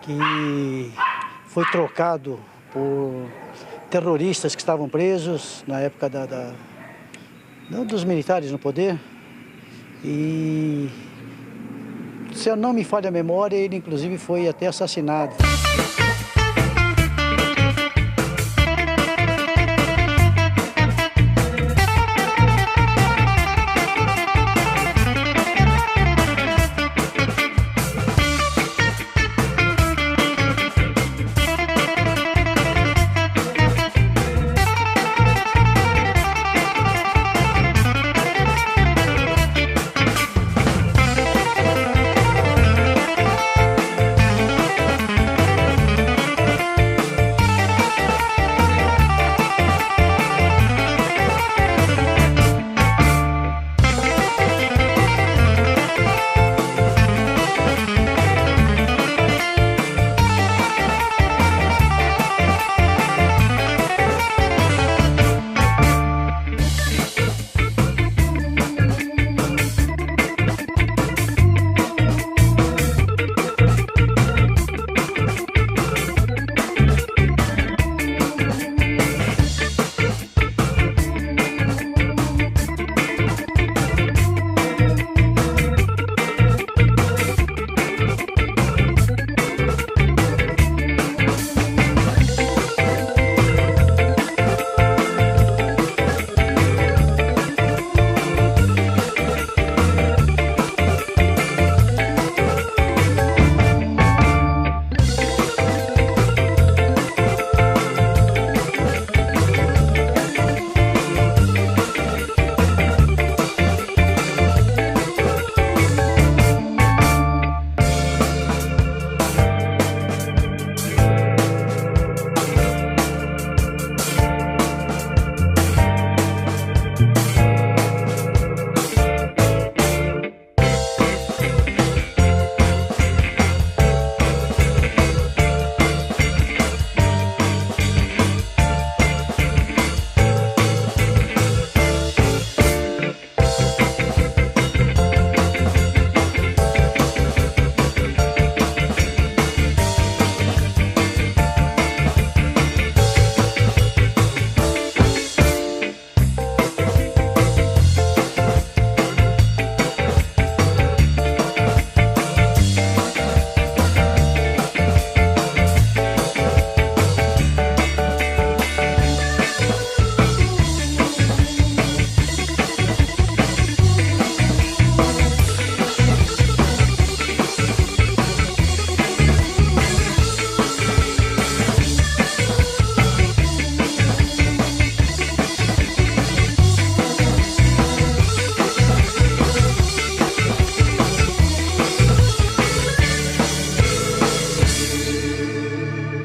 que foi trocado por terroristas que estavam presos na época dos militares no poder. E, se eu não me falha a memória, ele inclusive foi até assassinado.